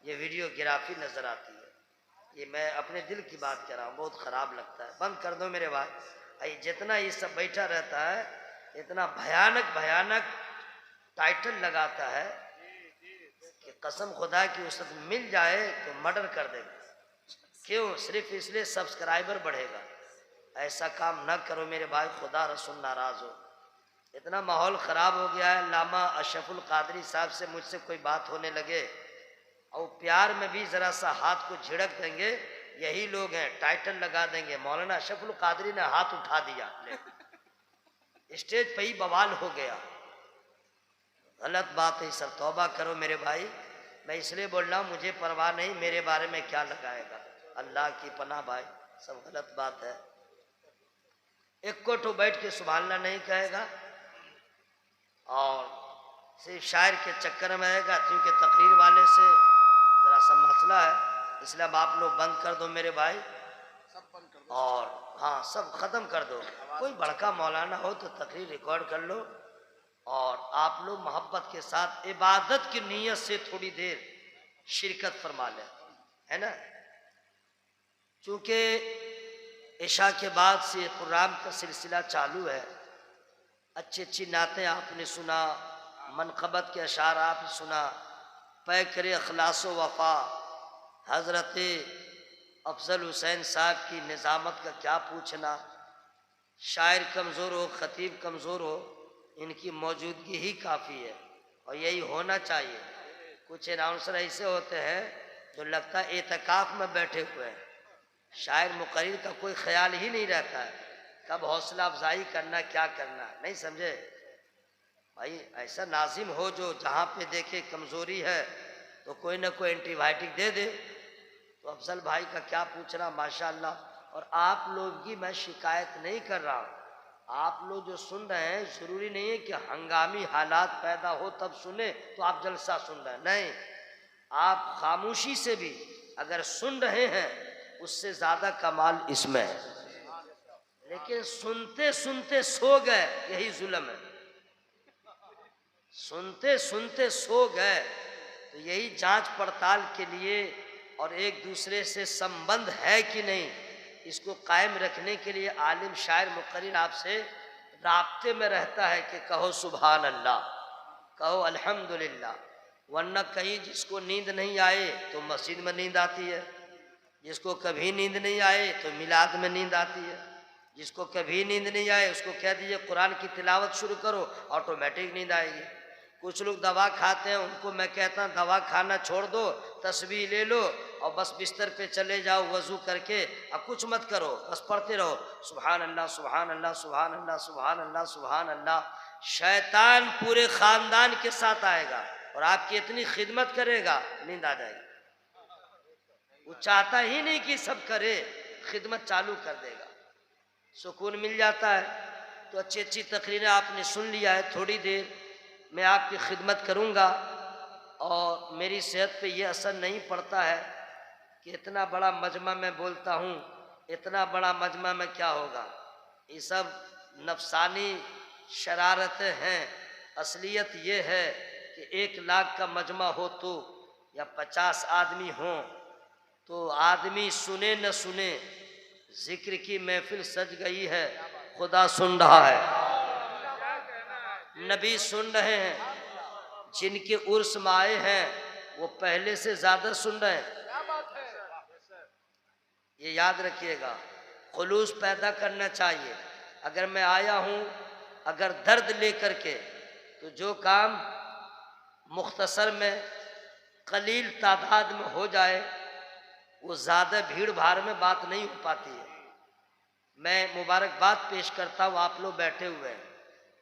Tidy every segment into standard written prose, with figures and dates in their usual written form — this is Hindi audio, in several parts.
ये वीडियोग्राफी नजर आती है। ये मैं अपने दिल की बात कर रहा हूँ, बहुत खराब लगता है। बंद कर दो मेरे भाई। जितना ये सब बैठा रहता है इतना भयानक भयानक टाइटल लगाता है कि कसम खुदा की उस मिल जाए तो मर्डर कर देगा। क्यों? सिर्फ इसलिए सब्सक्राइबर बढ़ेगा। ऐसा काम न करो मेरे भाई, खुदा रसूल नाराज हो। इतना माहौल खराब हो गया है। लामा अशरफुल कादरी साहब से मुझसे कोई बात होने लगे और प्यार में भी जरा सा हाथ को झिड़क देंगे, यही लोग हैं, टाइटल लगा देंगे मौलाना अशरफुल कादरी ने हाथ उठा दिया, स्टेज पे ही बवाल हो गया। गलत बात है सर, तौबा करो मेरे भाई। मैं इसलिए बोल रहा हूँ, मुझे परवाह नहीं मेरे बारे में क्या लगाएगा, अल्लाह की पनाह भाई, सब गलत बात है। एक को तो बैठ के सुभालना नहीं कहेगा और सिर्फ शायर के चक्कर में आएगा, क्योंकि तकरीर वाले से जरा सा मसला है, इसलिए अब आप लोग बंद कर दो मेरे भाई, सब बंद कर दो। और हाँ सब खत्म कर दो। कोई बड़का मौलाना हो तो तकरीर रिकॉर्ड कर लो और आप लोग मोहब्बत के साथ इबादत की नीयत से थोड़ी देर शिरकत फरमा लें, है ना। चूँकि इशा के बाद से कुरान का सिलसिला चालू है, अच्छी अच्छी नातें आपने सुना, मनक़बत के अशार आपने सुना, पै करे अखलास व वफ़ा, हज़रत अफजल हुसैन साहब की निज़ामत का क्या पूछना। शायर कमज़ोर हो, ख़तीब कमज़ोर हो, इनकी मौजूदगी ही काफ़ी है और यही होना चाहिए। कुछ अनाउंसर ऐसे होते हैं जो लगता है एतकाफ़ में बैठे हुए हैं, शायर मुक़र्रिर का कोई ख्याल ही नहीं रहता है, कब हौसला अफजाई करना क्या करना, नहीं समझे भाई। ऐसा नाजिम हो जो जहाँ पे देखे कमज़ोरी है तो कोई ना कोई एंटीबायोटिक दे दे। तो अफजल भाई का क्या पूछना, माशाअल्लाह। और आप लोग की मैं शिकायत नहीं कर रहा हूँ, आप लोग जो सुन रहे हैं ज़रूरी नहीं है कि हंगामी हालात पैदा हो तब सुने तो आप जलसा सुन रहे हैं, नहीं, आप खामोशी से भी अगर सुन रहे हैं उससे ज़्यादा कमाल इसमें है। लेकिन सुनते सुनते सो गए, यही जुल्म है। सुनते सुनते सो गए तो यही जांच पड़ताल के लिए और एक दूसरे से संबंध है कि नहीं, इसको कायम रखने के लिए आलिम शायर मुक़र्रिर आपसे राब्ते में रहता है कि कहो सुभान अल्लाह, कहो अल्हम्दुलिल्लाह। वरना कहीं जिसको नींद नहीं आए तो मस्जिद में नींद आती है, जिसको कभी नींद नहीं आए तो मिलाद में नींद आती है, जिसको कभी नींद नहीं आए उसको कह दीजिए कुरान की तिलावत शुरू करो, ऑटोमेटिक नींद आएगी। कुछ लोग दवा खाते हैं, उनको मैं कहता हूँ दवा खाना छोड़ दो, तस्बीह ले लो और बस बिस्तर पे चले जाओ वज़ू करके, अब कुछ मत करो, बस पढ़ते रहो सुभान अल्लाह सुभान अल्लाह सुभान अल्लाह सुभान अल्लाह सुभान अल्लाह। शैतान पूरे ख़ानदान के साथ आएगा और आपकी इतनी खिदमत करेगा नींद आ जाएगी। वो चाहता ही नहीं कि सब करे, खिदमत चालू कर देगा, सुकून मिल जाता है। तो अच्छी अच्छी तकरीरें आपने सुन लिया है, थोड़ी देर मैं आपकी खिदमत करूंगा और मेरी सेहत पे ये असर नहीं पड़ता है कि इतना बड़ा मजमा में बोलता हूँ, इतना बड़ा मजमा में क्या होगा, ये सब नफसानी शरारतें हैं। असलियत ये है कि 1 लाख का मजमा हो तो या 50 आदमी हों तो आदमी सुने न सुने, जिक्र की महफिल सज गई है, खुदा सुन रहा है, नबी सुन रहे हैं, जिनके उर्स में आए हैं वो पहले से ज्यादा सुन रहे हैं। ये याद रखिएगा, खुलूस पैदा करना चाहिए। अगर मैं आया हूँ अगर दर्द लेकर के, तो जो काम मुख्तसर में कलील तादाद में हो जाए वो ज़्यादा भीड़ भाड़ में बात नहीं हो पाती है। मैं मुबारकबाद पेश करता हूँ, आप लोग बैठे हुए हैं,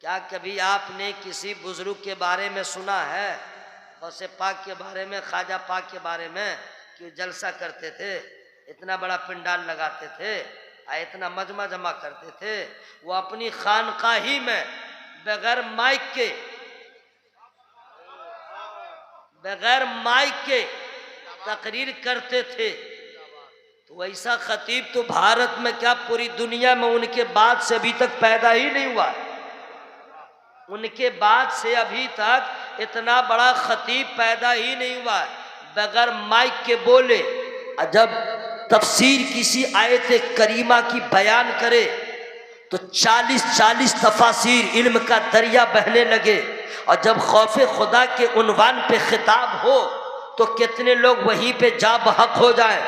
क्या कभी आपने किसी बुजुर्ग के बारे में सुना है, गौसे पाक के बारे में, ख्वाजा पाक के बारे में, कि जलसा करते थे, इतना बड़ा पिंडाल लगाते थे, इतना मजमा जमा करते थे, वो अपनी खानकाही में बगैर माइक के तकरीर करते थे। तो ऐसा खतीब तो भारत में क्या पूरी दुनिया में उनके बाद से अभी तक पैदा ही नहीं हुआ। उनके बाद से अभी तक इतना बड़ा खतीब पैदा ही नहीं हुआ। बगैर माइक के बोले, जब तफसीर किसी आयत करीमा की बयान करे तो 40-40 तफासीर इल्म का दरिया बहने लगे। और जब खौफ खुदा के उन्वान पे खिताब हो तो कितने लोग वहीं पे जा बहक हो जाए।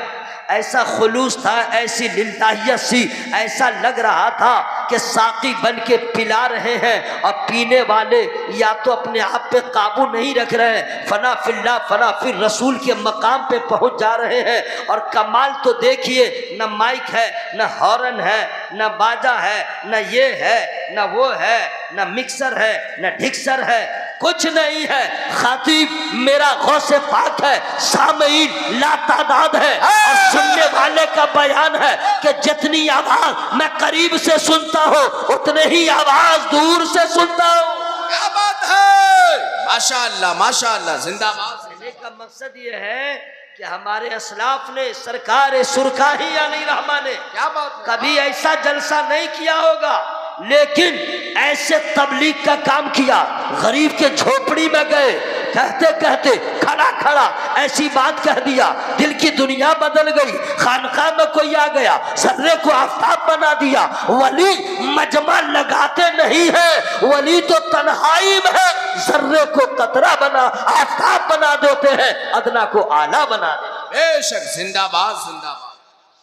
ऐसा खुलूस था, ऐसी लिल्लाहियत सी, ऐसा लग रहा था कि साकी बन के पिला रहे हैं और पीने वाले या तो अपने आप पे काबू नहीं रख रहे हैं, फना फिल्ला फना फिर रसूल के मकाम पे पहुंच जा रहे हैं। और कमाल तो देखिए, न माइक है, न हॉर्न है, न बाजा है, न ये है, न वो है, न मिक्सर है, न ढिक्सर है, कुछ नहीं है। खातीब मेरा गौसे पाक है, सामईन लातादाद है और सुनने वाले का बयान है कि जितनी आवाज मैं करीब से सुनता हूँ उतने ही आवाज दूर से सुनता हूँ। क्या बात है, माशाअल्लाह माशाअल्लाह, जिंदाबाद। कहने का मकसद ये है कि हमारे असलाफ ने सरकार सुरखाही यानी रहमा ने क्या बात, कभी ऐसा जलसा नहीं किया होगा, लेकिन ऐसे तबलीग का काम किया। गरीब के झोपड़ी में गए, कहते कहते खड़ा खड़ा ऐसी बात कह दिया, दिल की दुनिया बदल गई। खानका में कोई आ गया, सर्रे को आफताब बना दिया। वली मजमा लगाते नहीं है, वली तो तन्हाई में है, सर्रे को कतरा बना आफताब बना देते हैं, अदना को आला बना देते। बेशक, जिंदाबाद जिंदाबाद।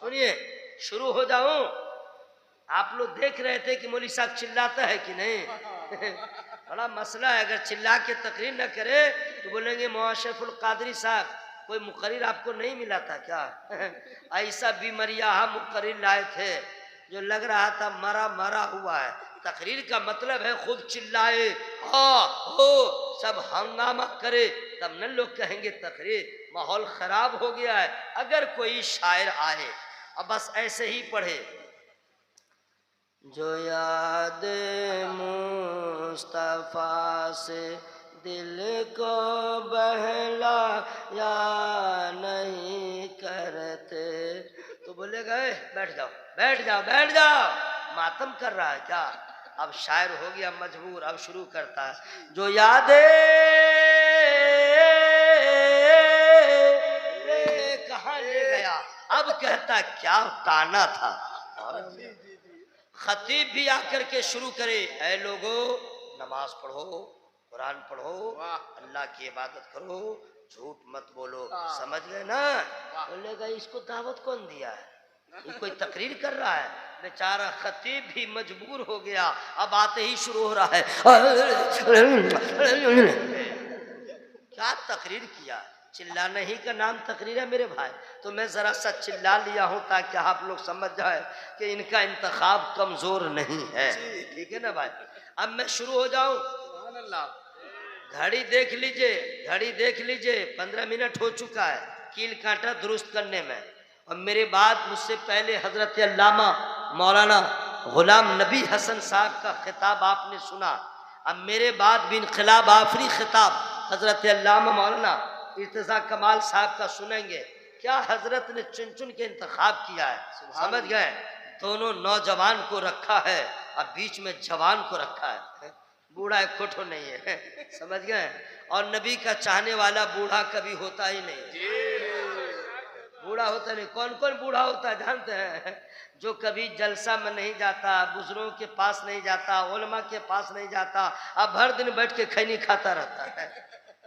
सुनिए, शुरू हो जाऊं। आप लोग देख रहे थे कि मौलवी साहब चिल्लाता है कि नहीं? बड़ा मसला है, अगर चिल्ला के तकरीर न करे तो बोलेंगे मुआशरफुल कादरी साहब कोई मुकर्रिर आपको नहीं मिला था क्या? ऐसा बीमारिया हम मुकर्रिर लाए थे जो लग रहा था मरा मरा हुआ है। तकरीर का मतलब है खुद चिल्लाए, हाँ हो, सब हंगामा करे, तब न लोग कहेंगे तकरीर। माहौल खराब हो गया है। अगर कोई शायर आए अब बस ऐसे ही पढ़े, जो याद मुस्तफा से दिल को बहला या नहीं करते, तो बोलेगा बैठ जाओ बैठ जाओ बैठ जाओ, मातम कर रहा है क्या? अब शायर हो गया मजबूर, अब शुरू करता है, जो यादें कहाँ ले गया। अब कहता क्या ताना था। खतीब भी आकर के शुरू करे, ऐ लोगो नमाज पढ़ो, कुरान पढ़ो, अल्लाह की इबादत करो, झूठ मत बोलो, समझ गए ना? बोलेगा इसको दावत कौन दिया है, ये कोई तकरीर कर रहा है? बेचारा खतीब भी मजबूर हो गया, अब आते ही शुरू हो रहा है, क्या तकरीर किया? चिल्लाने ही का नाम तकरीर है मेरे भाई। तो मैं जरा सा चिल्ला लिया हूं ताकि आप लोग समझ जाए कि इनका इंतखाब कमजोर नहीं है, ठीक है ना भाई? अब मैं शुरू हो जाऊं। घड़ी देख लीजिए, घड़ी देख लीजिए, 15 मिनट हो चुका है कील कांटा दुरुस्त करने में। और मेरे बाद मुझसे पहले हजरत अल्लामा मौलाना गुलाम नबी हसन साहब का खिताब आपने सुना। अब मेरे बाद भी इनकलाब आफरी खिताब हजरत अल्लामा मौलाना इर्तिजा कमाल साहब का सुनेंगे। क्या हजरत ने चुन चुन के इंतखाब किया है, समझ गए? दोनों नौजवान को रखा है और बीच में जवान को रखा है, बूढ़ा एक खोटो नहीं है, समझ गए? और नबी का चाहने वाला बूढ़ा कभी होता ही नहीं, बूढ़ा होता नहीं। कौन कौन बूढ़ा होता है जानते हैं? जो कभी जलसा में नहीं जाता, बुजुर्गों के पास नहीं जाता, उलमा के पास नहीं जाता, अब हर दिन बैठ के खैनी खाता रहता है,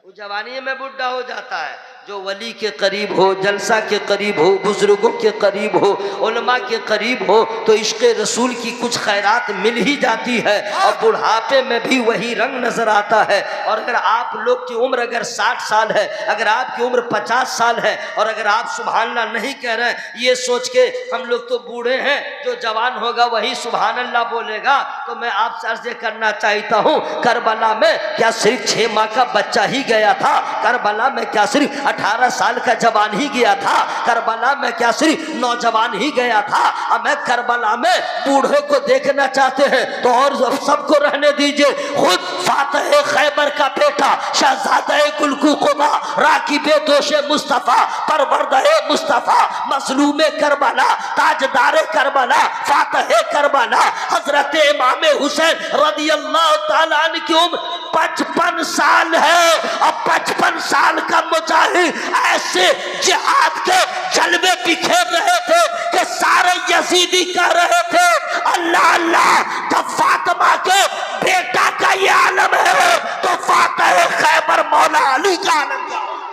वो जवानी में बुढ़ा हो जाता है। जो वली के करीब हो, जलसा के करीब हो, बुजुर्गों के करीब हो, उलमा के करीब हो, तो इश्क़ रसूल की कुछ खैरात मिल ही जाती है और बुढ़ापे में भी वही रंग नजर आता है। और अगर आप लोग की उम्र अगर 60 साल है, अगर आपकी उम्र 50 साल है और अगर आप सुभान अल्लाह नहीं कह रहे हैं, ये सोच के हम लोग तो बूढ़े हैं, जो जवान होगा वही सुभान अल्लाह बोलेगा, तो मैं आपसे अर्ज करना चाहता हूँ, करबला में क्या सिर्फ 6 माह का बच्चा ही गया था? करबला में क्या सिर्फ 18 साल का जवान ही गया था? करबला में क्या सिर्फ नौजवान ही गया था? अब मैं करबला में बूढ़े को देखना चाहते हैं तो और सबको रहने दीजिए। खुद फातह खैबर का बेटा शहजादा कुल्कू कुबा, राकिबे दोषे मुस्तफा, परवरदे मुस्तफा, मसलूमे करबला, ताजदारे करबला, फातह करबला, हजरत इमाम हुसैन रदियल्लाहु ताला अन्हु की उम्र 55 साल है और 55 साल का मुजाहिद ऐसे जिहाद के जलवे बिखेर रहे थे कि सारे यजीदी कह रहे थे अल्लाह अल्लाह। जब फातिमा के बेटा का ये आलम है तो फातिह खैबर मौला अली का आलम क्या होगा?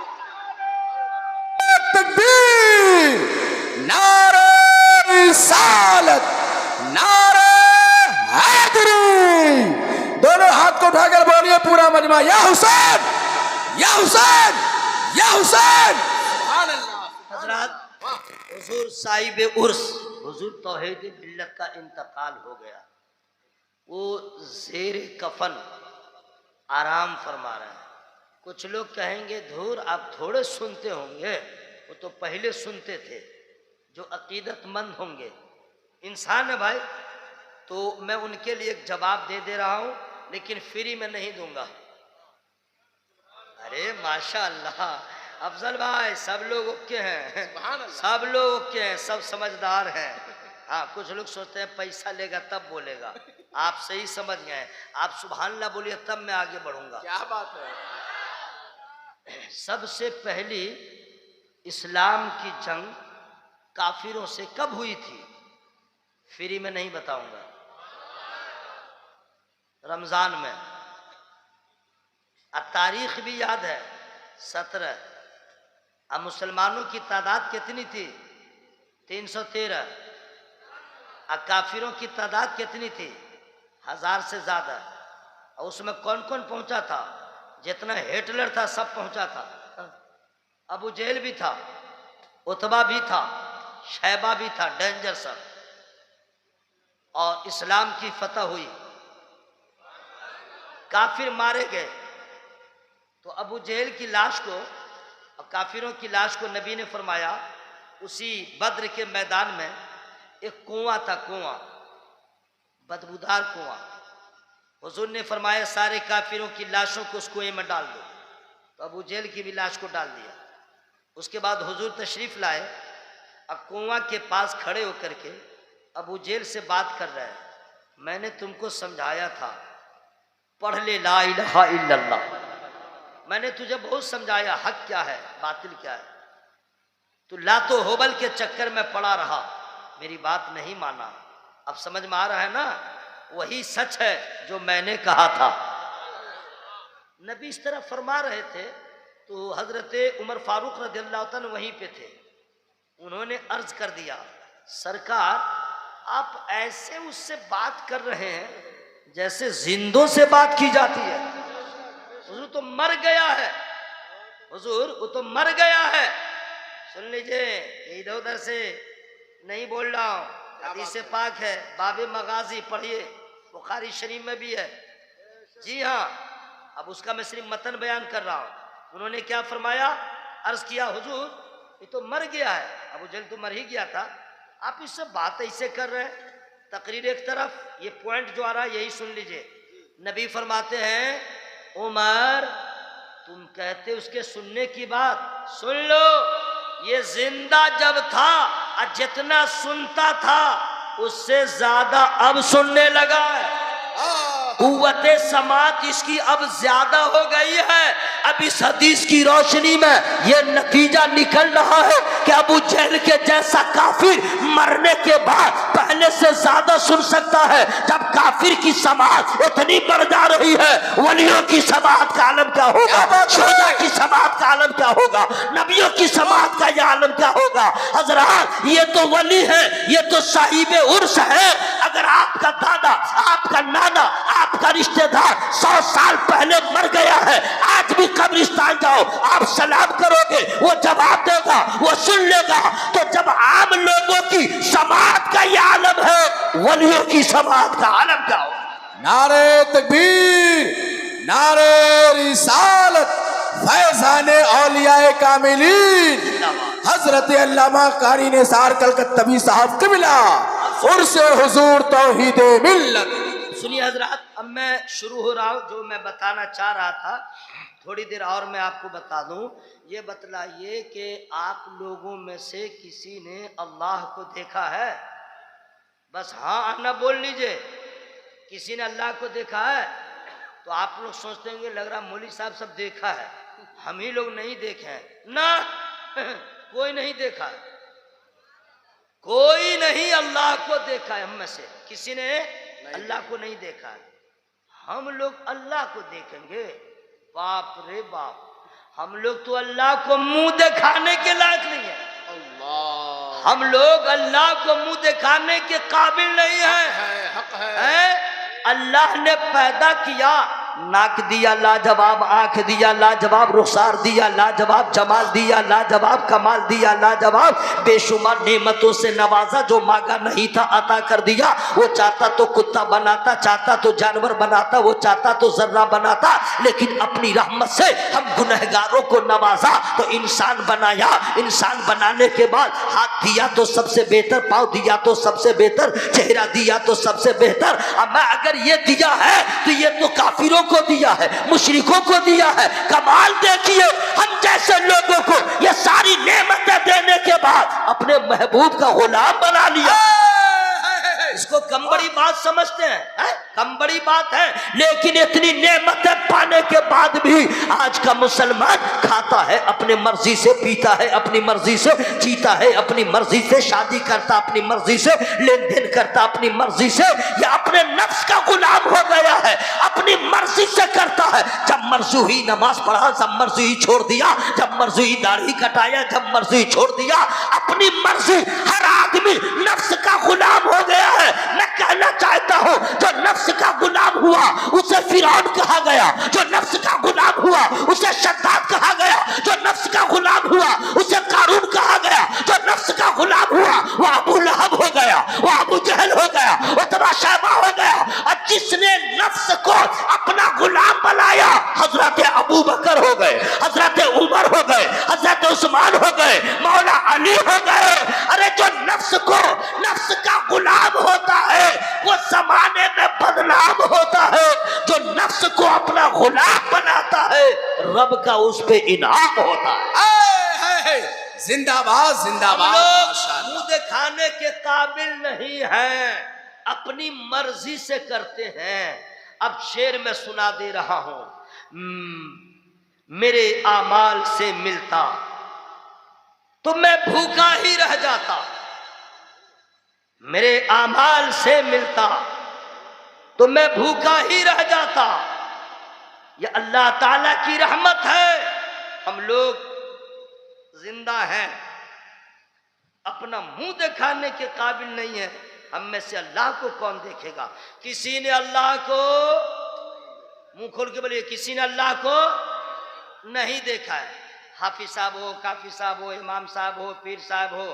तकबीर, नारे रिसालत, नारे हैदरी। दोनों हाथ को उठाकर बोलिए पूरा मजमा, या हुसैन, या हुसैन, या हुसैन। सुभान अल्लाह। हजरत हुजूर साहिब उर्स हुजूर तौहीद मिल्लत का इंतकाल हो गया। वो जेर कफन आराम फरमा रहे हैं। कुछ लोग कहेंगे धूर आप थोड़े सुनते होंगे, वो तो पहले सुनते थे। जो अकीदतमंद होंगे इंसान है भाई, तो मैं उनके लिए एक जवाब दे रहा हूं, लेकिन फ्री में नहीं दूंगा। अरे माशाअल्लाह अफजल भाई, सब लोग ओके हैं, सब लोग ओके हैं, सब समझदार हैं। हाँ, कुछ लोग सोचते हैं पैसा लेगा तब बोलेगा। आप सही समझ गए, आप सुभान अल्लाह बोलिए तब मैं आगे बढ़ूंगा। क्या बात है। सबसे पहली इस्लाम की जंग काफिरों से कब हुई थी? फ्री में नहीं बताऊंगा। रमजान में। अब तारीख भी याद है 17। अब मुसलमानों की तादाद कितनी थी? 313। अब काफिरों की तादाद कितनी थी? 1000 से ज्यादा। और उसमें कौन कौन पहुंचा था? जितना हिटलर था सब पहुंचा था। अबू जहल भी था, उतबा भी था, शैबा भी था, डेंजर सब। और इस्लाम की फतह हुई, काफिर मारे गए। तो अबू जहल की लाश को और काफिरों की लाश को नबी ने फरमाया, उसी बद्र के मैदान में एक कुआं था, कुआं, बदबूदार कुआं। हुजूर ने फरमाया सारे काफिरों की लाशों को उस कुएं में डाल दो। तो अबू जहल की भी लाश को डाल दिया। उसके बाद हुजूर तशरीफ लाए। अब कुआं के पास खड़े होकर के अबू जहल से बात कर रहे हैं, मैंने तुमको समझाया था पढ़ ले ला इलाहा इल्लल्लाह। मैंने तुझे बहुत समझाया हक क्या है बातिल क्या है, तू लातो होबल के चक्कर में पड़ा रहा, मेरी बात नहीं माना। अब समझ में आ रहा है ना, वही सच है जो मैंने कहा था। नबी इस तरह फरमा रहे थे तो हजरत उमर फारूक रज़ियल्लाहु अन्हु वहीं पे थे। उन्होंने अर्ज कर दिया, सरकार आप ऐसे उससे बात कर रहे हैं जैसे जिंदों से बात की जाती है। हुजूर तो मर गया है, हुजूर वो तो मर गया है। सुन लीजिए, इधर उधर से नहीं बोल रहा हूँ, हदीस पाक है, बाबे मगाजी पढ़िए, बुखारी शरीफ में भी है। जी हाँ, अब उसका मैं सिर्फ मतन बयान कर रहा हूँ। उन्होंने क्या फरमाया, अर्ज किया हुजूर ये तो मर गया है। अबू जहल तो मर ही गया था, आप इससे बात ऐसे कर रहे हैं। तकरीर एक तरफ, ये पॉइंट जो आ रहा है यही सुन लीजिए। नबी फरमाते हैं उमर तुम कहते उसके सुनने की बात, सुन लो, ये जिंदा जब था और जितना सुनता था उससे ज्यादा अब सुनने लगा है। कुव्वते समात इसकी अब ज्यादा हो गई है। अब इस हदीस की रोशनी में यह नतीजा निकल रहा है कि अबू जहल के जैसा काफिर मरने के बाद पहले से ज्यादा सुन सकता है। जब काफिर की समात इतनी बढ़ जा रही है, वलियों की समात का आलम क्या होगा, शोहदा की समात का आलम क्या होगा, नबियों की समात का यह आलम क्या होगा। हजरात ये तो वली है, ये तो साहिब उर्स है। अगर आपका दादा, आपका नाना, आपका रिश्तेदार 100 साल पहले मर गया है, आज भी कब्रिस्तान जाओ, आप सलाम करोगे, वो जवाब देगा, वो सुन लेगा। तो जब आम लोगों की समात का ये आलम है, वलियों की समात का आलम क्या हो। नारे तकबीर, नारे रिसालत, फैज़ाने औलियाए कामिलीन हजरत अल्लामा कारी निसार कलकत्तवी साहब क़िबला उर्स हुजूर तौहीद मिल्लत। सुनिए हजरात, अब मैं शुरू हो रहा हूँ। जो मैं बताना चाह रहा था थोड़ी देर और मैं आपको बता दूं। ये बतलाइए कि आप लोगों में से किसी ने अल्लाह को देखा है? बस हाँ ना बोल लीजिए। किसी ने अल्लाह को देखा है? तो आप लोग सोचते होंगे लग रहा मौलवी साहब सब देखा है, हम ही लोग नहीं देखे हैं ना। कोई नहीं देखा, कोई नहीं अल्लाह को देखा है। हम में से किसी ने अल्लाह को नहीं देखा है। हम लोग अल्लाह को देखेंगे, बाप रे बाप, हम लोग तो अल्लाह को मुंह दिखाने के लायक नहीं है। अल्लाह हम लोग अल्लाह को मुंह दिखाने के काबिल नहीं है। हक है। अल्लाह ने पैदा किया, नाक दिया लाजवाब, आंख दिया लाजवाब, रुखसार दिया लाजवाब, जमाल दिया लाजवाब, कमाल दिया लाजवाब, बेशुमार नेमतों से नवाजा, जो मांगा नहीं था अता कर दिया। वो चाहता तो कुत्ता बनाता, चाहता तो जानवर बनाता, वो चाहता तो जर्रा बनाता, लेकिन अपनी रहमत से हम गुनहगारों को नवाजा तो इंसान बनाया। इंसान बनाने के बाद हाथ दिया तो सबसे बेहतर, पाँव दिया तो सबसे बेहतर, चेहरा दिया तो सबसे बेहतर। अब मैं अगर ये दिया है तो ये तो काफिरों को दिया है, मुशरिकों को दिया है। कमाल देखिए, हम जैसे लोगों को ये सारी नेमतें देने के बाद अपने महबूब का गुलाम बना लिया। इसको कम बड़ी बात समझते हैं, कम बड़ी बात है। लेकिन इतनी नेमतें पाने के बाद भी आज का मुसलमान खाता है अपनी मर्जी से, पीता है अपनी मर्जी से, जीता है अपनी मर्जी से, शादी करता अपनी मर्जी से, लेन देन करता अपनी मर्जी से। या अपने नफ्स का गुलाम हो गया है, अपनी मर्जी से करता है। जब मर्जी हुई नमाज पढ़ा, जब मर्जी हुई छोड़ दिया, जब मर्जी हुई दाढ़ी कटाया, जब मर्जी हुई छोड़ दिया। अपनी मर्जी, हर आदमी नफ्स का गुलाम हो गया है। मैं कहना चाहता हूं, जो नफ्स का गुलाम हुआ उसे फिरौन कहा गया, जो नफ्स का गुलाम हुआ उसे शद्दाद कहा गया, जो नफ्स का गुलाम हुआ उसे कारून कहा गया, जो नफ्स का गुलाम हुआ वो अबू लहब हो गया, वो अबू जहल हो गया, वो तबा शैबा हो गया। और जिसने नफ्स को अपना गुलाम बनाया, हजरत अबू बकर हो गए, हजरत उमर हो गए, हजरत उस्मान हो गए, मौला अली हो गए। अरे जो नफ्स को नफ्स का गुलाम होता है वो जमाने में बदनाम होता है। जो नफ्स को अपना गुलाम बनाता है, रब का उस पे इनाम होता है। जिंदाबाद जिंदाबाद। हम मुंह दिखाने के काबिल नहीं हैं, अपनी मर्जी से करते हैं। अब शेर में सुना दे रहा हूं, मेरे आमाल से मिलता तो मैं भूखा ही रह जाता, मेरे आमाल से मिलता तो मैं भूखा ही रह जाता। यह अल्लाह ताला की रहमत है। हम लोग जिंदा हैं, अपना मुंह दिखाने के काबिल नहीं है। हम में से अल्लाह को कौन देखेगा? किसी ने अल्लाह को, मुंह खोल के बोलिए, किसी ने अल्लाह को नहीं देखा है। हाफिज साहब हो, काफी साहब हो, इमाम साहब हो, पीर साहब हो,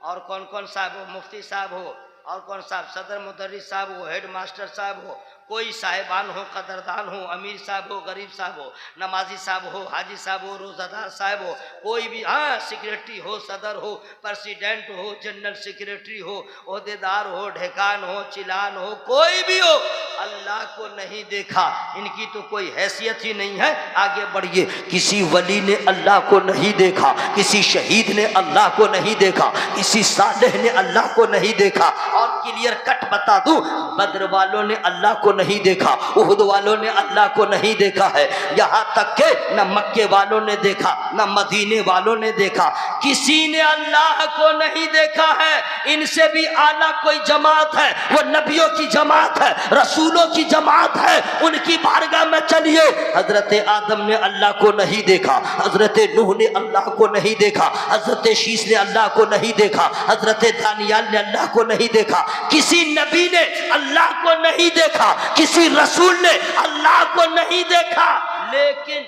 और कौन कौन साहब हो, मुफ्ती साहब हो, और कौन साहब, सदर मुदर्रिस साहब हो, हेड मास्टर साहब हो, कोई साहिबान हो, कदरदान हो, अमीर साहब हो, गरीब साहब हो, नमाजी साहब हो, हाजी साहब हो, रोजादार साहब हो, कोई भी, हाँ, सेक्रेटरी हो, सदर हो, प्रेसिडेंट हो, जनरल सेक्रेटरी हो, ओहदेदार हो, ढेकान हो, चिलान हो, कोई भी हो, अल्लाह को नहीं देखा। इनकी तो कोई हैसियत ही नहीं है। आगे बढ़िए। किसी वली ने अल्लाह को नहीं देखा, किसी शहीद ने अल्लाह को नहीं देखा, किसी सालेह ने अल्लाह को नहीं देखा। और क्लियर कट बता दूं, बद्र वालों ने अल्लाह को नहीं देखा, उहुद वालों ने अल्लाह को नहीं देखा है। यहाँ तक के न मक्के वालों ने देखा, न मदीने वालों ने देखा, किसी ने अल्लाह को नहीं देखा है। इनसे भी आला कोई जमात है, वो नबियों की जमात है, रसूलों की जमात है। उनकी बारगाह में चलिए। हजरत आदम ने अल्लाह को नहीं देखा, हजरत नूह ने अल्लाह को नहीं देखा, हजरत शीश ने अल्लाह को नहीं देखा, हजरत दानियाल ने अल्लाह को नहीं देखा, किसी नबी ने अल्लाह को नहीं देखा, किसी रसूल ने अल्लाह को नहीं देखा। लेकिन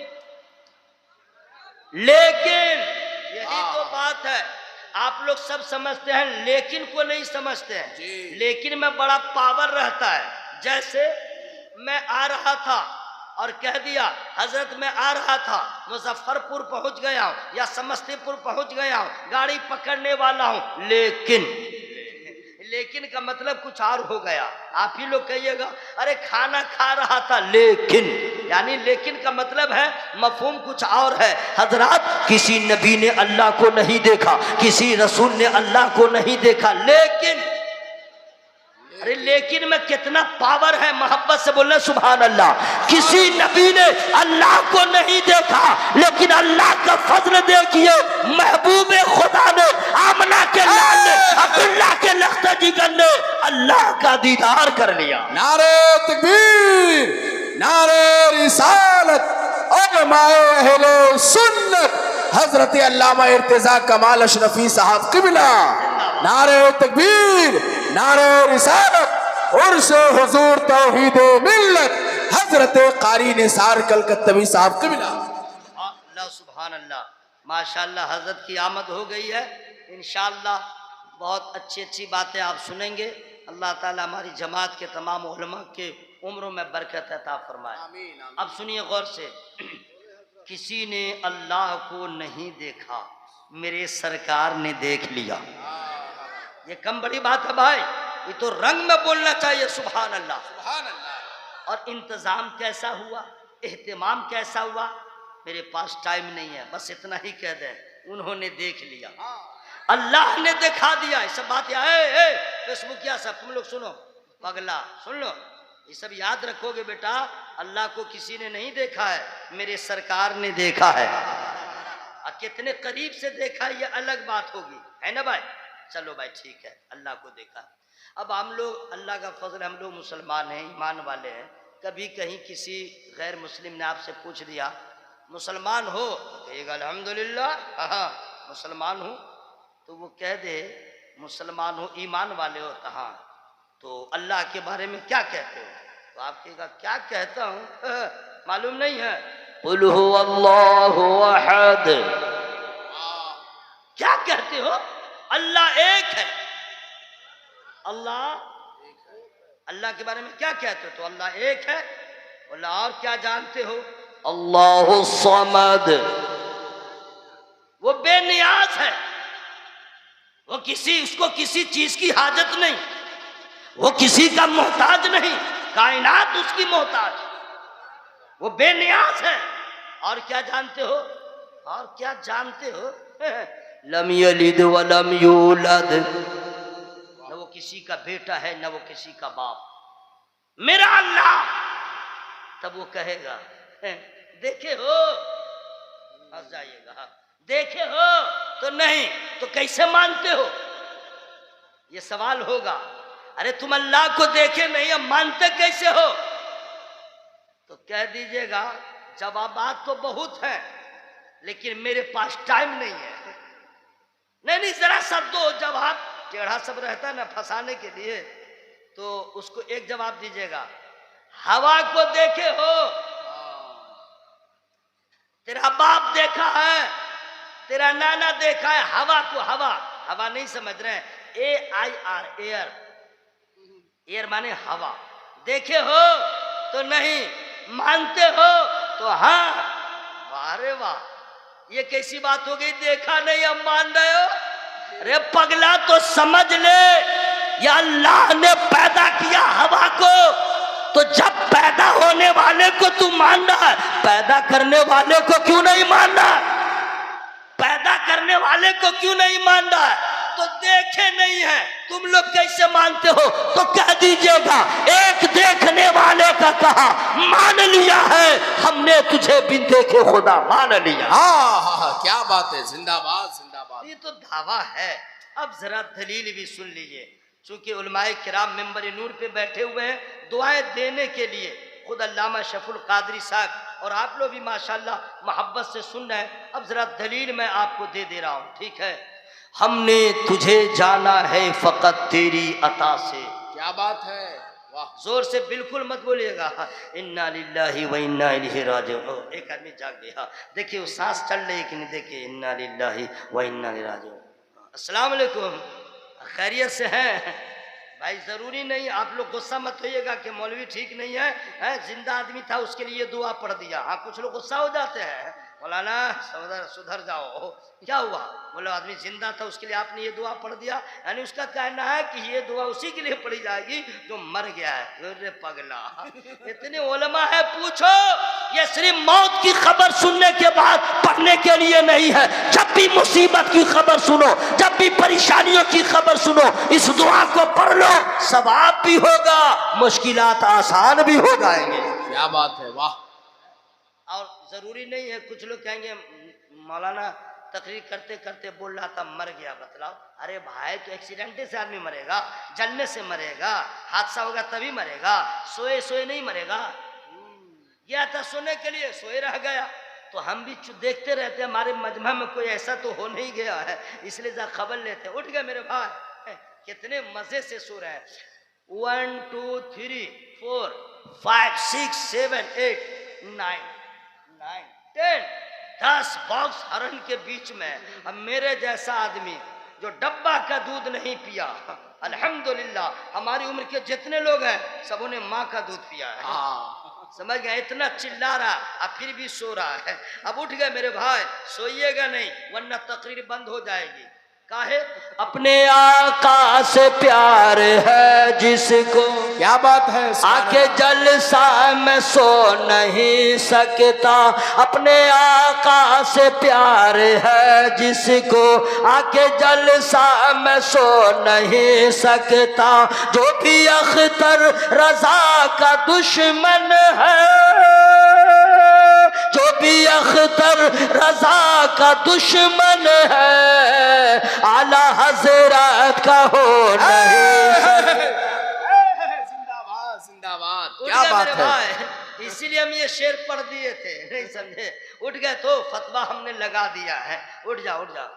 यही तो बात है। आप लोग सब समझते हैं, लेकिन को नहीं समझते हैं। लेकिन में बड़ा पावर रहता है। जैसे मैं आ रहा था और कह दिया, हजरत मैं आ रहा था, मुजफ्फरपुर पहुंच गया हूं या समस्तीपुर पहुंच गया हूं, गाड़ी पकड़ने वाला हूं, लेकिन का मतलब कुछ और हो गया। आप ही लोग कहिएगा, अरे खाना खा रहा था लेकिन, यानी लेकिन का मतलब है मफहूम कुछ और है। हजरत, किसी नबी ने अल्लाह को नहीं देखा, किसी रसूल ने अल्लाह को नहीं देखा, लेकिन अरे लेकिन में कितना पावर है, मोहब्बत से बोलना सुभान अल्लाह। किसी नबी ने अल्लाह को नहीं देखा, लेकिन अल्लाह का फजल देखिए, महबूब खुदा ने, आमना के लाल ने, अब्दुल्ला के लख्ता जिगर ने अल्लाह का दीदार कर लिया। नारे तकबीर, नारे रिसालत और माए अहले सुन्नत हजरत अल्लामा इर्तिजा कमाल अशरफी साहब किबला। नारे तकबीर, नारे रिसालत उर्स हुजूर तौहीद मिल्लत हजरत कारी निसार कलकत्तवी साहब किबला। अल्लाह सुभान अल्लाह, माशाअल्लाह हजरत की आमद हो गई है। इंशाअल्लाह बहुत अच्छी अच्छी बातें आप सुनेंगे। अल्लाह ताला हमारी जमात के तमाम उलमा के उम्रों में बरकत अता फरमाए। अब सुनिए गौर से, किसी ने अल्लाह को नहीं देखा, मेरे सरकार ने देख लिया। ये कम बड़ी बात है भाई, ये तो रंग में बोलना चाहिए सुभान अल्लाह। सुभान अल्लाह। और इंतजाम कैसा हुआ, एहतमाम कैसा हुआ, मेरे पास टाइम नहीं है, बस इतना ही कह दें, उन्होंने देख लिया, अल्लाह ने दिखा दिया। ये सब बात फेसबुकिया सब तुम लोग सुनो, पगला सुन लो, ये सब याद रखोगे बेटा। अल्लाह को किसी ने नहीं देखा है, मेरे सरकार ने देखा है। और कितने करीब से देखा ये अलग बात होगी, है ना भाई। चलो भाई ठीक है, अल्लाह को देखा। अब हम लोग, अल्लाह का फजल, हम लोग मुसलमान हैं, ईमान वाले हैं। कभी कहीं किसी गैर मुस्लिम ने आपसे पूछ दिया मुसलमान हो, कहेगा अल्हम्दुलिल्लाह, हाँ मुसलमान हूँ। तो वो कह दे मुसलमान हो, ईमान वाले हो, कहाँ, तो अल्लाह के बारे में क्या कहते हो, तो आप कहेगा क्या कहता हूँ, मालूम नहीं है। कुल हु अल्लाहु अहद, क्या कहते हो, अल्लाह एक है। अल्लाह के बारे में क्या कहते हो, तो अल्लाह एक है। बोला और क्या जानते हो, अल्लाहु समद, वो बेनियाज है, वो उसको किसी चीज की हाजत नहीं, वो किसी का मोहताज नहीं, कायनात उसकी मोहताज, वो बेनियाज है। और क्या जानते हो, और क्या जानते हो, लम यलिद व लम यूलद, न वो किसी का बेटा है न वो किसी का बाप, मेरा अल्लाह। तब वो कहेगा देखे हो, हंस जाइएगा, देखे हो तो नहीं, तो कैसे मानते हो, ये सवाल होगा। अरे तुम अल्लाह को देखे नहीं, अब मानते कैसे हो, तो कह दीजिएगा जवाबात तो बहुत है, लेकिन मेरे पास टाइम नहीं है। नहीं जरा सब दो जवाब, टेढ़ा सब रहता है ना फंसाने के लिए, तो उसको एक जवाब दीजिएगा, हवा को देखे हो, तेरा बाप देखा है, तेरा नाना देखा है, हवा को, हवा नहीं समझ रहे हैं, AIR, एयर, एयर माने हवा। देखे हो तो नहीं, मानते हो तो हाँ। वाह वाह, ये कैसी बात हो गई, देखा नहीं अब मान रहे हो। अरे पगला तो समझ ले, या अल्लाह ने पैदा किया हवा को, तो जब पैदा होने वाले को तू मान रहा है, पैदा करने वाले को क्यों नहीं मान रहा है, पैदा करने वाले को क्यों नहीं मान रहा है, तो देखे नहीं है, तुम लोग कैसे मानते हो, तो कह दीजिएगा एक देखने वाले का कहा, मान लिया है हमने तुझे बिन देखे खुदा, मान लिया। हाँ, क्या बात है, जिंदाबाद जिंदाबाद। ये तो दावा है। अब जरा दलील भी सुन लीजिए, चूंकि उलमाए किराम मेंबर नूर पे बैठे हुए हैं दुआएं देने के लिए, खुद अल्लामा शफुल कादरी साहब और आप लोग भी माशाल्लाह मोहब्बत से सुन रहे हैं। अब जरा दलील मैं आपको दे रहा हूँ, ठीक है। हमने तुझे जाना है फकत तेरी अता से, क्या बात है, वाह, जोर से बिल्कुल मत बोलिएगा, इन्ना लिल्लाहि व इन्ना इलैहि राजिऊन। एक आदमी जाग गया, देखिए वो सांस चल रही कि नहीं, देखिए इन्ना लिल्लाहि व इन्ना इलैहि राजिऊन। अस्सलाम वालेकुम, खैरियत से हैं भाई, जरूरी नहीं आप लोग गुस्सा मत होइएगा कि मौलवी ठीक नहीं है, जिंदा आदमी था उसके लिए दुआ पढ़ दिया। हाँ कुछ लोग गुस्सा हो जाते हैं, मौलाना सुधर जाओ। क्या हुआ? बोला आदमी जिंदा था उसके लिए आपने ये दुआ पढ़ दिया, यानी उसका कहना है कि ये दुआ उसी के लिए पढ़ी जाएगी जो मर गया है। अरे पगला, इतने उलमा है, पूछो। ये सिर्फ मौत की खबर सुनने के बाद पढ़ने के लिए नहीं है। जब भी मुसीबत की खबर सुनो, जब भी परेशानियों की खबर सुनो, इस दुआ को पढ़ लो, सवाब भी होगा, मुश्किलात आसान भी हो जाएंगे। क्या बात है, वाह। और जरूरी नहीं है, कुछ लोग कहेंगे मौलाना तकरीर करते करते बोल रहा था मर गया, बतलाओ। अरे भाई, तो एक्सीडेंट से आदमी मरेगा, जलने से मरेगा, हादसा होगा तभी मरेगा, सोए सोए नहीं मरेगा। गया था सोने के लिए, सोए रह गया। तो हम भी देखते रहते हैं, हमारे मजमा में कोई ऐसा तो हो नहीं गया है, इसलिए जरा खबर लेते हैं। उठ गए मेरे भाई, कितने मजे से सो रहे हैं। 1 2 3 4 5 6 7 8 9 10 10 बॉक्स हरण के बीच में। अब मेरे जैसा आदमी जो डब्बा का दूध नहीं पिया, अल्हम्दुलिल्लाह हमारी उम्र के जितने लोग हैं सबों ने माँ का दूध पिया है। समझ गए? इतना चिल्ला रहा, अब फिर भी सो रहा है। अब उठ गए मेरे भाई, सोइएगा नहीं वरना तकरीर बंद हो जाएगी। काहे? अपने आका से प्यार है जिसको, क्या बात है, आके जलसा में सो नहीं सकता। अपने आका से प्यार है जिसको, आके जलसा में सो नहीं सकता। जो भी अख्तर रजा का दुश्मन है, जो भी अख्तर रजा का दुश्मन है, आला हजरत का हो नहीं। जिंदाबाद जिंदाबाद, क्या बात है। इसीलिए हम ये शेर पढ़ दिए थे, नहीं समझे? उठ गए तो फतवा हमने लगा दिया है। उठ जाओ उठ जाओ।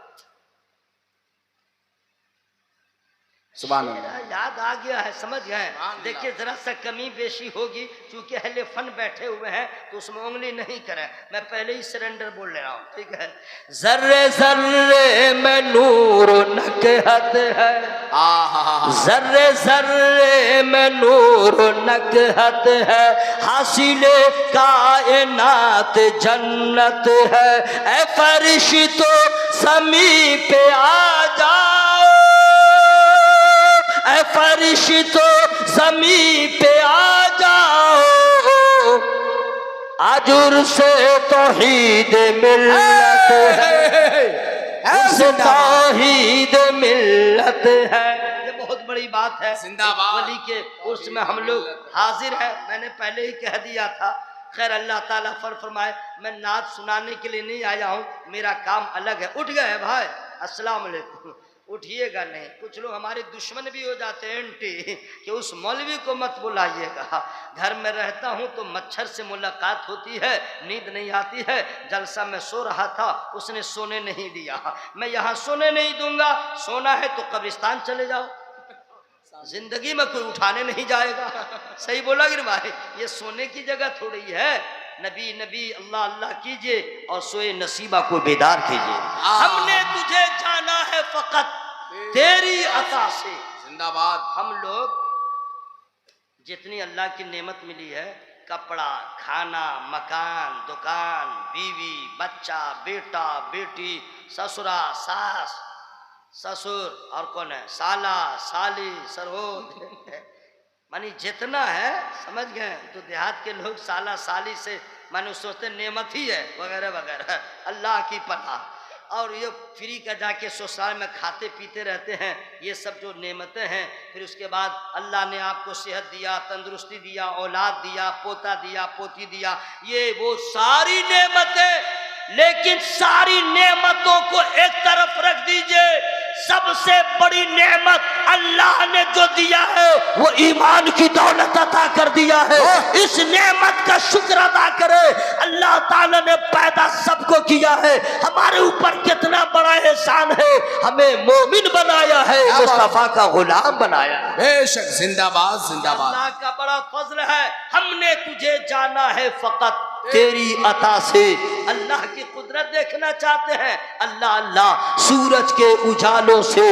सुभान अल्लाह, याद आ गया है, समझ गए? देखिए जरा सा कमी बेशी होगी, चूंकि अहले फन बैठे हुए हैं तो उसमें उंगली नहीं करें। मैं पहले ही सरेंडर बोल ले रहा हूँ, ठीक है? जर्रे जर्रे में नूर नकहत है, जर्रे जर्रे में नूर नकहत है, हासिले कायनात जन्नत है। ऐ फरिश्तो समीप आ जाओ, ऐ फरिश्तो ज़मीन पे आ जाओ, आजुर से तौहीद मिल्लत है, उसे तौहीद मिल्लत है। ये बहुत बड़ी बात है। जिंदाबाद। वली के उर्स में हम लोग हाजिर हैं, मैंने पहले ही कह दिया था। खैर अल्लाह ताला फरमाए, मैं नात सुनाने के लिए नहीं आया हूँ, मेरा काम अलग है। उठ गए भाई, अस्सलाम वालेकुम। उठिएगा नहीं, कुछ लोग हमारे दुश्मन भी हो जाते हैं एंटी, कि उस मौलवी को मत बुलाइएगा। घर में रहता हूँ तो मच्छर से मुलाकात होती है, नींद नहीं आती है। जलसा में सो रहा था, उसने सोने नहीं दिया, मैं यहाँ सोने नहीं दूंगा। सोना है तो कब्रिस्तान चले जाओ, जिंदगी में कोई उठाने नहीं जाएगा। सही बोला गिर भाई, ये सोने की जगह थोड़ी है। नबी नबी अल्लाह अल्लाह कीजिए और सोए नसीबा को बेदार कीजिए। हमने तुझे जाना है फकत तेरी अता से। जिंदाबाद। हम लोग जितनी अल्लाह की नेमत मिली है, कपड़ा, खाना, मकान, दुकान, बीवी, बच्चा, बेटा, बेटी, ससुरा, सास, ससुर और कौन है, साला, साली, सरहोद, मानी जितना है, समझ गए? तो देहात के लोग साला साली से माने सोचते नेमत ही है, वगैरह वगैरह, अल्लाह की पनाह। और ये फ्री का जाके ससुराल में खाते पीते रहते हैं, ये सब जो नेमतें हैं। फिर उसके बाद अल्लाह ने आपको सेहत दिया, तंदुरुस्ती दिया, औलाद दिया, पोता दिया, पोती दिया, ये वो सारी नेमतें। लेकिन सारी नेमतों को एक तरफ रख दीजिए, सबसे बड़ी नेमत अल्लाह ने जो दिया है वो ईमान की दौलत अता कर दिया है। इस नेमत का शुक्र अदा करे। अल्लाह ताला ने पैदा सबको किया है, हमारे ऊपर कितना बड़ा एहसान है, हमें मोमिन बनाया है, मुस्तफा का गुलाम बनाया है। बेशक, जिंदाबाद जिंदाबाद। अल्लाह का बड़ा फजल है। हमने तुझे जाना है फकत तेरी अता से। अल्लाह की कुदरत देखना चाहते हैं, अल्लाह अल्लाह सूरज के उजालों से,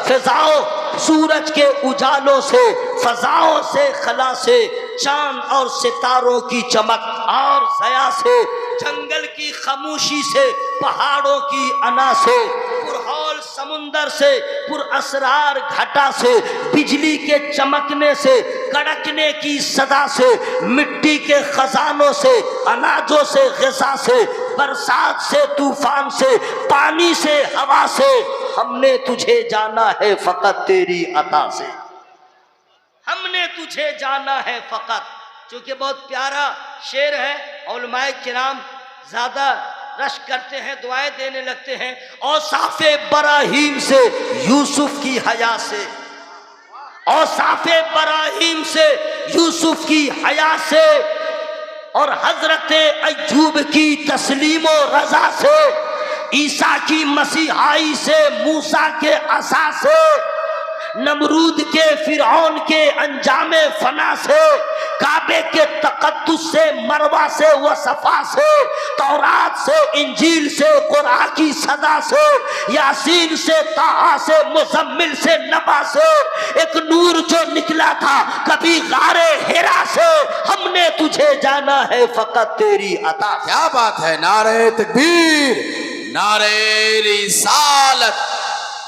फिजाओं, सूरज के उजालों से, फजाओं से, खला से, चांद और सितारों की चमक और सया से, जंगल की खामोशी से, पहाड़ों की अना से, पुरहौल समुंदर से, पुरअसरार घटा से, बिजली के चमकने से, कड़कने की सदा से, मिट्टी के खजानों से, अनाजों से, ग़िज़ा से, बरसात से, तूफान से, पानी से, हवा से, हमने तुझे जाना है फकत तेरी अता से। हमने तुझे जाना है फकत, चूंकि बहुत प्यारा शेर है, उलमाए किराम ज्यादा रश करते हैं, दुआएं देने लगते हैं। औसाफे बराहीम से, यूसुफ की हया से, औसाफे बराहीम से, यूसुफ की हया से, और हजरत अय्यूब की तस्लीमो रजा से, ईसा की मसीहाई से, मूसा के असा से, नमरूद के, फिरौन के अंजामे फना से, काबे के तकद्दुस से, मरवा से, व सफा से, तौरात से, इंजील से, कुरान की सदा से, यासीन से, ताहा से, मुजम्मिल से, नबा से, एक नूर जो निकला था कभी गारे हिरा से, हमने तुझे जाना है फकत तेरी अता। क्या बात है। नारे तकबीर, नारे रिसालत,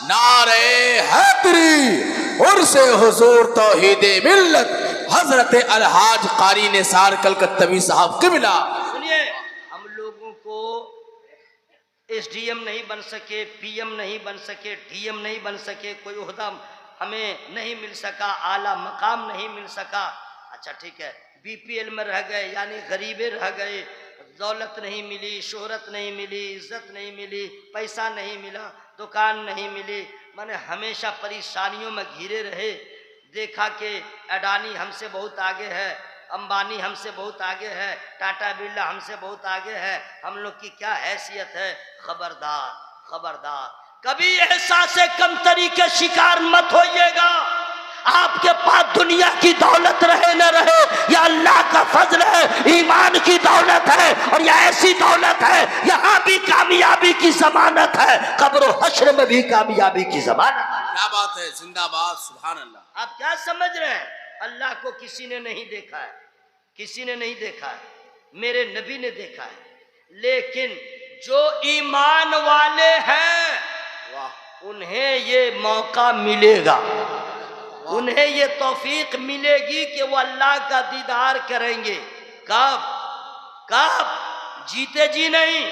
नारे हैदरी, उर्से हुजूर तौहीद मिल्लत, हजरत अलहाज कारी निसार कलकत्तवी साहब किबला। सुनिए, हम लोगों को एसडीएम नहीं बन सके, पीएम नहीं बन सके, डीएम नहीं बन सके, कोई ओहदा हमें नहीं मिल सका, आला मकाम नहीं मिल सका। अच्छा ठीक है, बीपीएल में रह गए, यानी गरीबे रह गए, दौलत नहीं मिली, शोहरत नहीं मिली, इज्जत नहीं मिली, पैसा नहीं मिला, दुकान नहीं मिली, माने हमेशा परेशानियों में घिरे रहे। देखा कि अडानी हमसे बहुत आगे है, अंबानी हमसे बहुत आगे है, टाटा बिरला हमसे बहुत आगे है, हम लोग की क्या हैसियत है। खबरदार खबरदार, कभी एहसास कमतरी के शिकार मत होइएगा। आपके पास दुनिया की दौलत रहे न रहे, यह अल्लाह का फजल है, ईमान की दौलत है, और यह ऐसी दौलत है यहाँ भी कामयाबी की जमानत है, कब्र हश्र में भी कामयाबी की जमानत। क्या बात है, जिंदाबाद, सुभान अल्लाह। आप क्या समझ रहे हैं, अल्लाह को किसी ने नहीं देखा है, किसी ने नहीं देखा है, मेरे नबी ने देखा है। लेकिन जो ईमान वाले हैं उन्हें ये मौका मिलेगा, उन्हें ये तौफीक मिलेगी कि वो अल्लाह का दीदार करेंगे। कब? कब? जीते जी नहीं,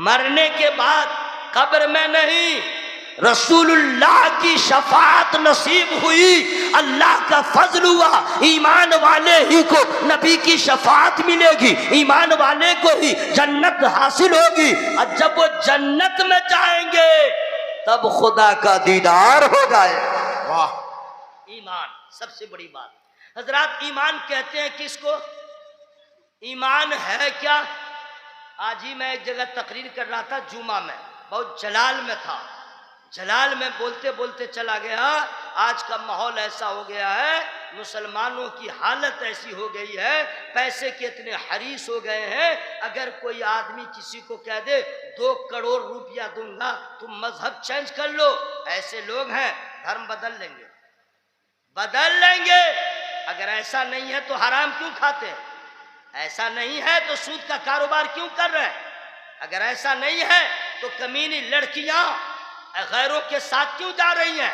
मरने के बाद, कब्र में नहीं। रसूलुल्लाह की शफाअत नसीब हुई, अल्लाह का फजल हुआ, ईमान वाले ही को नबी की शफाअत मिलेगी, ईमान वाले को ही जन्नत हासिल होगी। और जब वो जन्नत में जाएंगे तब खुदा का दीदार हो जाएगा। वाह, ईमान सबसे बड़ी बात। हजरात, ईमान कहते हैं किसको? ईमान है क्या? आज ही मैं एक जगह तकरीर कर रहा था, जुमा में, बहुत जलाल में था, जलाल में बोलते बोलते चला गया। आज का माहौल ऐसा हो गया है, मुसलमानों की हालत ऐसी हो गई है, पैसे के इतने हरीस हो गए हैं, अगर कोई आदमी किसी को कह दे 2 करोड़ रुपया दूंगा तुम मजहब चेंज कर लो, ऐसे लोग हैं, धर्म बदल लेंगे, बदल लेंगे। अगर ऐसा नहीं है तो हराम क्यों खाते हैं? ऐसा नहीं है तो सूद का कारोबार क्यों कर रहे हैं? अगर ऐसा नहीं है तो कमीनी लड़कियां गैरों के साथ क्यों जा रही हैं?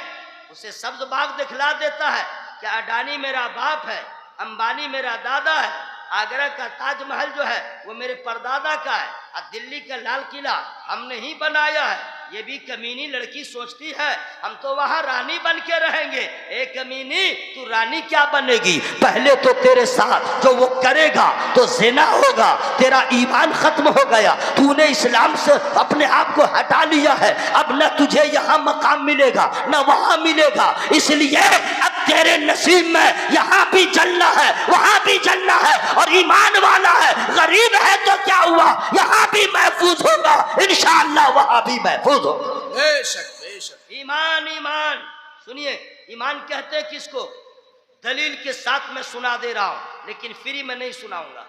उसे सब्ज बाग दिखला देता है कि अडानी मेरा बाप है, अंबानी मेरा दादा है, आगरा का ताजमहल जो है वो मेरे परदादा का है, और दिल्ली का लाल किला हमने ही बनाया है। ये भी कमीनी लड़की सोचती है हम तो वहां रानी बन के रहेंगे। ए कमीनी, तू रानी क्या बनेगी? पहले तो तेरे साथ जो वो करेगा तो ज़िना होगा, तेरा ईमान खत्म हो गया, तूने इस्लाम से अपने आप को हटा लिया है, अब न तुझे यहाँ मकाम मिलेगा न वहां मिलेगा। इसलिए अब तेरे नसीब में यहाँ भी जलना है, वहां भी जलना है, और ईमान वाला है, गरीब है तो क्या हुआ, यहाँ भी महफूज होगा, इंशाअल्लाह वहां भी महफूज होगा। बेशक बेशक। ईमान, ईमान। सुनिए, ईमान कहते हैं किसको? दलील के साथ मैं सुना दे रहा हूं, लेकिन फ्री में नहीं सुनाऊंगा।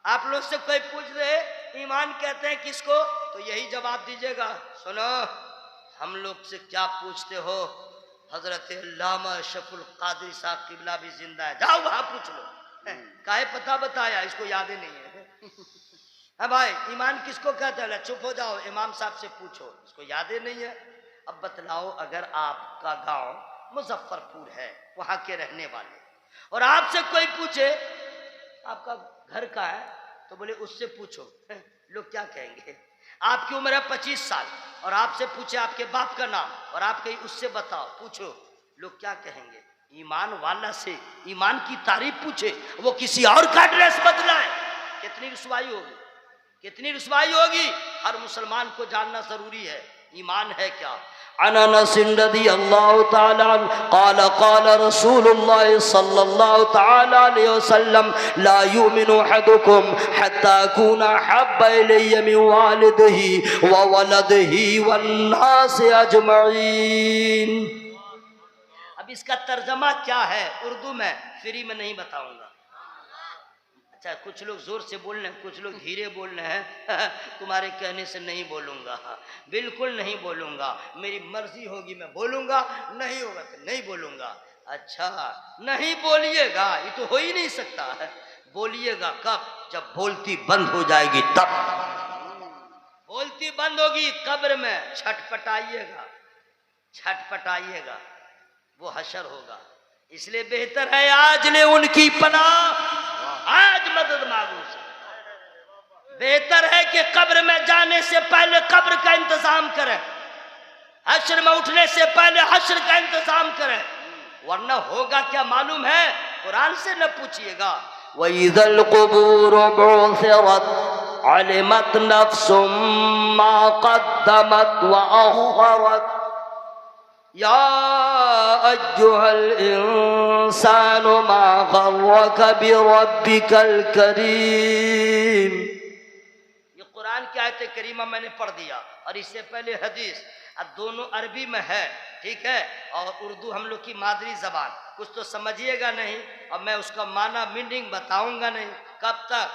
आप लोग से कोई पूछ रहे ईमान कहते हैं किसको, तो यही जवाब दीजिएगा। सुनो, हम लोग से क्या पूछते हो? हजरत अल्लामा अशरफुल कादरी साहब किबला भी जिंदा है, जाओ वहां पूछ लो। काहे पता बताया, इसको याद ही नहीं है। है भाई, ईमान किसको कहते हैं? चुप हो जाओ, इमाम साहब से पूछो, इसको याद ही नहीं है। अब बतलाओ, अगर आपका गांव मुजफ्फरपुर है, वहां के रहने वाले, और आपसे कोई पूछे आपका घर कहाँ है, तो बोले उससे पूछो, लोग क्या कहेंगे? आपकी उम्र है 25 साल और आपसे पूछे आपके बाप का नाम और आप कहीं उससे बताओ, पूछो, लोग क्या कहेंगे? ईमान वाला से ईमान की तारीफ पूछे, वो किसी और का ड्रेस बदलाए, कितनी रुसवाई होगी, कितनी रुसवाई होगी। हर मुसलमान को जानना जरूरी है ईमान है क्या। अनस रज़ियल्लाहु तआला क़ाल क़ाल रसूलुल्लाह सल्लल्लाहु तआला अलैहि वसल्लम ला युमिनु अहदुकुम हत्ता कुना हब्बा इलैहि मिन वालिदिही व वलदिही वन नास अजमईन। अब इसका तर्जमा क्या है उर्दू में, फ्री में नहीं बताऊंगा। अच्छा, कुछ लोग जोर से बोल रहे हैं, कुछ लोग धीरे बोल रहे हैं। तुम्हारे कहने से नहीं बोलूंगा, बिल्कुल नहीं बोलूंगा, मेरी मर्जी होगी मैं बोलूंगा, नहीं होगा तो नहीं बोलूंगा। अच्छा, नहीं बोलिएगा, ये तो हो ही नहीं सकता है। बोलिएगा कब? जब बोलती बंद हो जाएगी तब। बोलती बंद होगी कब्र में, छटपटाइएगा, छटपटाइएगा, वो हशर होगा। इसलिए बेहतर है आज ले उनकी पनाह, आज मदद मांगो से। बेहतर है कि कब्र में जाने से पहले कब्र का इंतजाम करें, हश्र में उठने से पहले हश्र का इंतजाम करें, वरना होगा क्या मालूम है? कुरान से न पूछिएगा। वइज़ल क़ुबूर बु'सिरत अलिमत नफ्सुम मा क़द्दमत व अख़रत या अय्युहल इंसानु मा ग़र्रक बिरब्बिकल करीम। ये कुरान की आयत करीमा मैंने पढ़ दिया और इससे पहले हदीस, अब दोनों अरबी में है, ठीक है, और उर्दू हम लोग की मादरी जबान। कुछ तो समझिएगा नहीं और मैं उसका माना मीनिंग बताऊंगा नहीं। कब तक?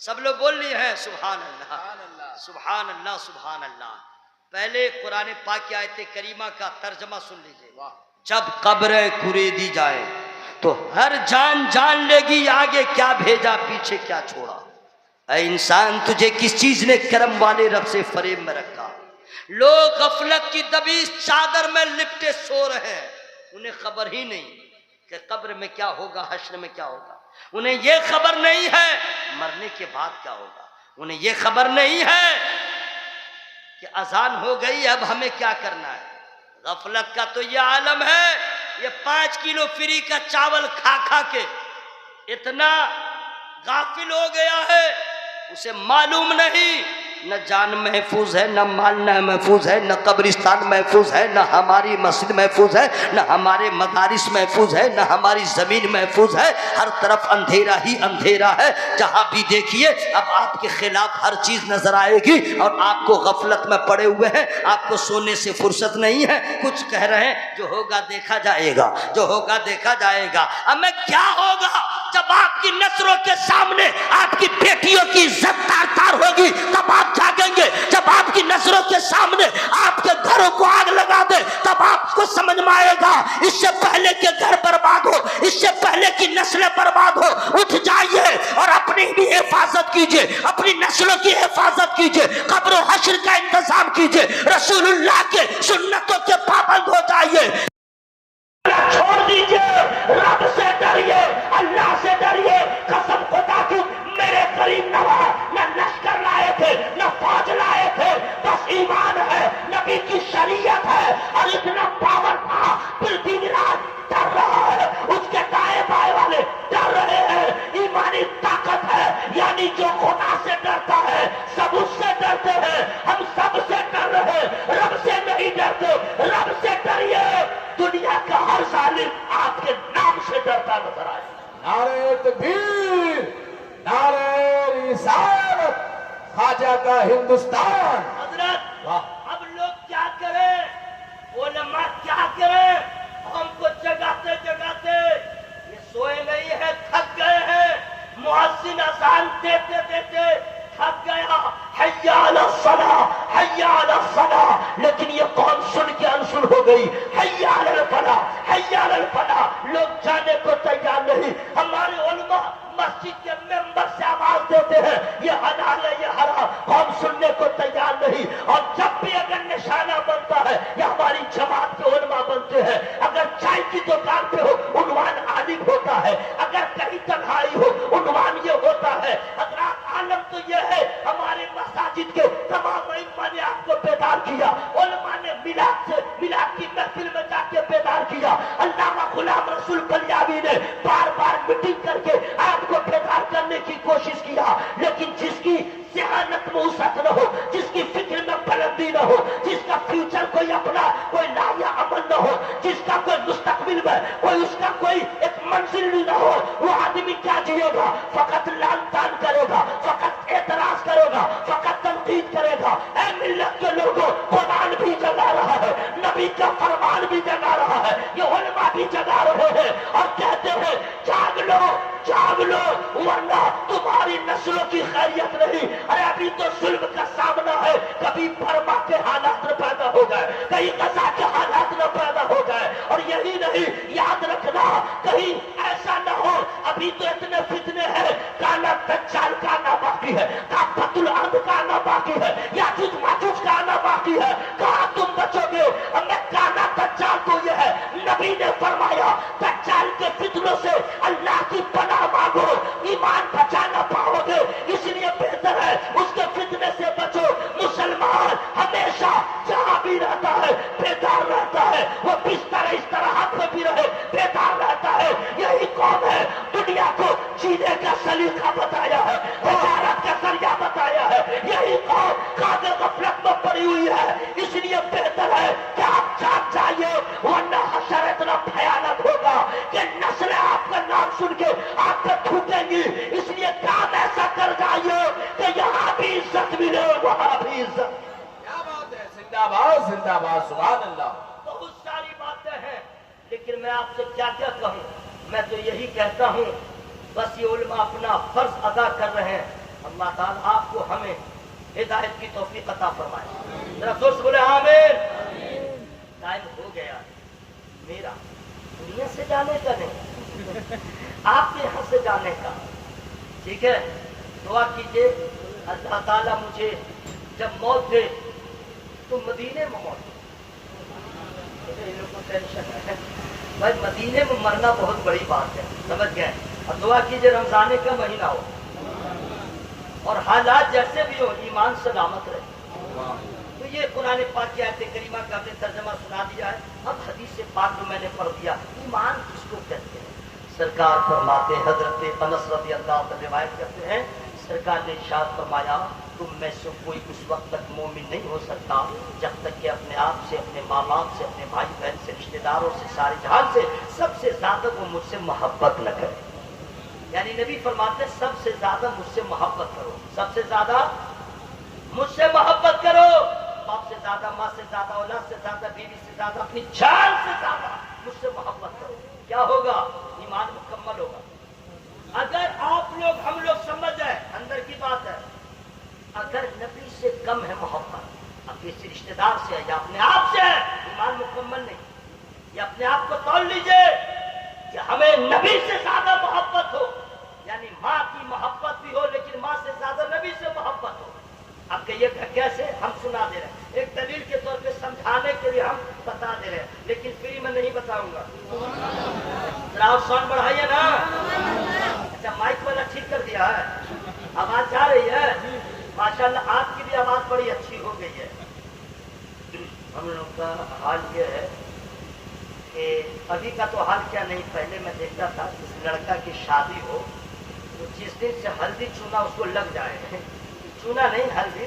सब लोग बोल लिए हैं सुभान अल्लाह, सुभान अल्लाह, सुभान अल्लाह। पहले कुरान पाक की आयत करीमा का तर्जमा सुन लीजिए। जब कब्रें कुरेदी जाए तो हर जान जान लेगी आगे क्या भेजा पीछे क्या छोड़ा। ऐ इंसान, तुझे किस चीज ने करम वाले रब से फरेब में रखा? लोग गफलत की दबीज चादर में लिपटे सो रहे हैं, उन्हें खबर ही नहीं कि कब्र में क्या होगा, हश्र में क्या होगा। उन्हें यह खबर नहीं है मरने के बाद क्या होगा। उन्हें यह खबर नहीं है कि अजान हो गई अब हमें क्या करना है। गफलत का तो यह आलम है, ये 5 किलो फ्री का चावल खा खा के इतना गाफिल हो गया है, उसे मालूम नहीं न जान महफूज है, न माल महफूज है, न कब्रिस्तान महफूज है, न हमारी मस्जिद महफूज है, न हमारे मदारिस महफूज है, न हमारी जमीन महफूज है। हर तरफ अंधेरा ही अंधेरा है। जहां भी देखिए अब आपके खिलाफ हर चीज नजर आएगी और आपको गफलत में पड़े हुए हैं, आपको सोने से फुर्सत नहीं है। कुछ कह रहे हैं जो होगा देखा जाएगा, जो होगा देखा जाएगा। अब मैं क्या होगा जब आपकी नजरों के सामने आपकी बेटियों की इज्जत तार तार होगी, तब आप जागेंगे। जब आपकी नजरों के सामने आपके घरों को आग लगा दे, तब आपको समझ में आएगा इससे पहले के घर बर्बाद हो, इससे पहले की नस्लें बर्बाद हो। उठ जाइए और अपनी भी हिफाजत कीजिए, अपनी नस्लों की हिफाजत कीजिए, कब्र हश्र का इंतजाम कीजिए, रसूलुल्लाह के सुन्नतों के पाबंद हो जाइए। छोड़ दीजिए, रब से डरिए, अल्लाह से डरिए। कसम खुदा की, मेरे करीम नवाज न लश्कर लाए थे न फौज लाए थे, बस ईमान है, नबी की शरीयत है और इतना पावर था फिर दिन रात डर रहा है। उसके दाएं बाएं वाले डर रहे हैं। ईमानी ताकत है, यानी जो खुदा से डरता है सब उससे डरते हैं। हम सब से डर रहे, रब से नहीं डरते। रब से डरिए। दुनिया का हर जालिम आपके नाम से डरता नजर आए। नारे तकबीर, नारे रिसालत, ख्वाजा का हिंदुस्तान। हजरत, अब लोग क्या करें, उलमा क्या करें? हमको जगाते जगाते ये सोए नहीं है, थक गए हैं। मुअज्जिन अज़ान देते देते थक गया, हय्या अला सलाह, हय्या अला सलाह। लेकिन ये कौन सुन के अनसुन हो गई, हय्या अला फलाह, हय्या अला फलाह। लोग जाने को तैयार नहीं। हमारे उलमा मस्जिद के देते हैं ये हलाल है ये हराम, हम सुनने को तैयार नहीं। और जब भी अगर निशाना बनता है या हमारी जमात के उलमा बनते हैं, अगर चाय की दुकान पे हो उन्वान आलिम होता है, अगर कहीं तन्हाई हो उन्वान ये होता है। अगर आलम तो ये है हमारे मसाजिद के तमाम इमाम ने आपको बेदार किया, उलमा ने मिलाद की महफिल में जाके बेदार किया। अल्लामा गुलाम रसूल कलियावी ने बार बार मीटिंग करके आपको बेदार करने की कोशिश किया, लेकिन जिसकी जहानत में उसत न हो, जिसकी फिक्र में बुलंदी न हो, जिसका फ्यूचर कोई अपना कोई लाया अमल न हो, जिसका कोई मुस्तकबिल में कोई उसका कोई एक मंजिल न हो, वो आदमी क्या जिएगा? फकत लान तान करेगा, फकत एतराज करेगा, फकत तनकीद करेगा। ऐ मिल्लत के लोगों, कुरान भी जगा रहा है, नबी का फरमान भी जगा रहा है, ये उलमा भी जगा रहे हैं और कहते हैं जाग लो जाग लो, वरना तुम्हारी नस्लों की खैरियत नहीं। अरे अभी तो जुल्म का सामना है, कभी बर्मा के हालात न पैदा हो गए, कहीं गजा के हालात न पैदा हो गए। और यही नहीं, याद रखना कहीं ऐसा न हो, अभी तो इतने फितने हैं, काला दज्जाल का आना बाकी है, काफतुल अर्द का आना बाकी है, याजूज माजूज का आना बाकी है। कहाँ तुम बचोगे? हमें काला दज्जाल तो ये है, नबी ने फरमाया दज्जाल के फितनों से अल्लाह की पनाह मांगो, ईमान बचा न पाओगे, इसलिए बेहतर है उसके फितने से बचो। मुसलमान हमेशा जहां भी रहता है बेदार रहता है, वो बिस्तर इस तरह हाथ में भी रहे बेदार रहता है। यही कौन है दुनिया को जीने का सलीका बताया है, तजारत का जरिया बताया है। यही कौन कादर गफलत में पड़ी हुई है, इसलिए बेहतर है कि आप जाग जाइए, वरना हशर इतना भयानक होगा कि नस्लें आपका नाम सुन के आप पे थूकेंगी। इसलिए काम ऐसा कर जाइए कि यहाँ भी इज्जत मिले, वहाँ भी इज्जत। क्या बात है, जिंदाबाद जिंदाबाद, सुभान अल्लाह। बहुत सारी बातें हैं, लेकिन मैं आपसे क्या क्या कहूँ। मैं तो यही कहता हूँ, बस ये उलमा अपना फर्ज अदा कर रहे हैं। अल्लाह ताला आपको हमें हिदायत की तौफीक अता फरमाए। जरा जोर से बोले आमीन। टाइम हो गया मेरा दुनिया से जाने का नहीं, आपके यहाँ से जाने का। ठीक है, दुआ कीजिए अल्लाह ताला मुझे जब मौत दे तो मदीने में मौत दे। इन लोगों को टेंशन है भाई, मदीने में मरना बहुत बड़ी बात है, समझ गए? और दुआ कीजिए रमजान का महीना हो और हालात जैसे भी हो ईमान सलामत रहे। तो ये कुरान पाक की आयत करीमा का आपने तर्जमा सुना दिया है। अब हदीस से पाक जो मैंने पढ़ दिया, ईमान किसको कहते हैं? सरकार फरमाते, हजरत अनस रज़ी अल्लाह अन्हु रिवायत करते हैं, सरकार ने इरशाद फरमाया तुम में से कोई उस वक्त तक मोमिन नहीं हो सकता जब तक कि अपने आप से, अपने माँ बाप से, अपने भाई बहन से, रिश्तेदारों से, सारे जहान से सबसे ज्यादा वो मुझसे मोहब्बत न करे। यानी नबी फरमाते सबसे ज्यादा मुझसे मोहब्बत करो, सबसे ज्यादा मुझसे मोहब्बत करो, बाप से ज्यादा, माँ से ज्यादा, औलाद से ज्यादा, बीवी से ज्यादा, अपनी जान से ज्यादा मुझसे मोहब्बत करो। क्या होगा? ईमान मुकम्मल होगा। अगर आप लोग हम लोग समझ जाए, अंदर की बात है, अगर नबी से कम है मोहब्बत, अब किसी रिश्तेदार से है या अपने आप से है, ईमान मुकम्मल नहीं। या अपने आप को तौल लीजिए कि हमें नबी से ज्यादा मोहब्बत हो, यानी माँ की मोहब्बत भी हो लेकिन माँ से ज्यादा नबी से मोहब्बत हो। अब कहिए कैसे? हम सुना दे रहे हैं, एक दलील के तौर पे समझाने के लिए हम बता दे रहे हैं, लेकिन फ्री में नहीं बताऊंगा। जरा साउंड बढ़ाइए ना। अच्छा, माइक वाला ठीक कर दिया है, आवाज जा रही है? माशाल्लाह, आपकी भी आवाज बड़ी अच्छी हो गई है। हम लोग का हाल ये है कि अभी का तो हाल क्या नहीं, पहले मैं देखता था जिस लड़का की शादी हो तो जिस दिन से हल्दी चूना उसको लग जाए, चूना नहीं हल्दी,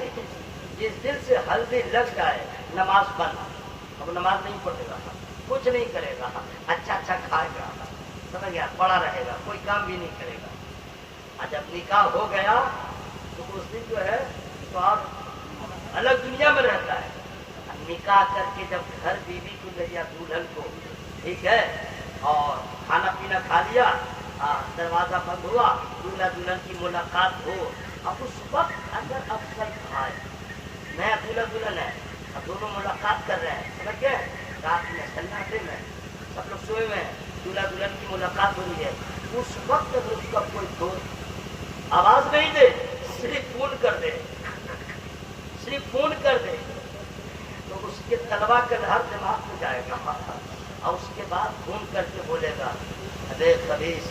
जिस दिन से हल्दी लग जाए नमाज बंद। अब नमाज नहीं पढ़ेगा, कुछ नहीं करेगा, अच्छा खाएगा, समझ गया, पड़ा रहेगा, कोई काम भी नहीं करेगा। जब निकाह हो गया तो उस दिन जो है तो आप अलग दुनिया में रहता है। निकाह करके जब घर बीवी को ले गया दुल्हन को, ठीक है, और खाना पीना खा लिया, दरवाजा बंद हुआ, दूल्हा दुल्हन की मुलाकात हो। अब उस वक्त अगर अफसल खाए, नया दूल्हा दुल्हन है, अब दोनों मुलाकात कर रहे हैं, समझ गए, रात में सन्नाटे में सब लोग सोए हुए हैं, दूल्हा दुल्हन की मुलाकात हो रही है। उस वक्त अगर उसका कोई दोस्त आवाज नहीं दे, सिर्फ फोन कर दे, सिर्फ फोन कर दे, तो उसके तलवा का लहर दिमाग में जाएगा और उसके बाद फोन करके बोलेगा, अरे खबीस,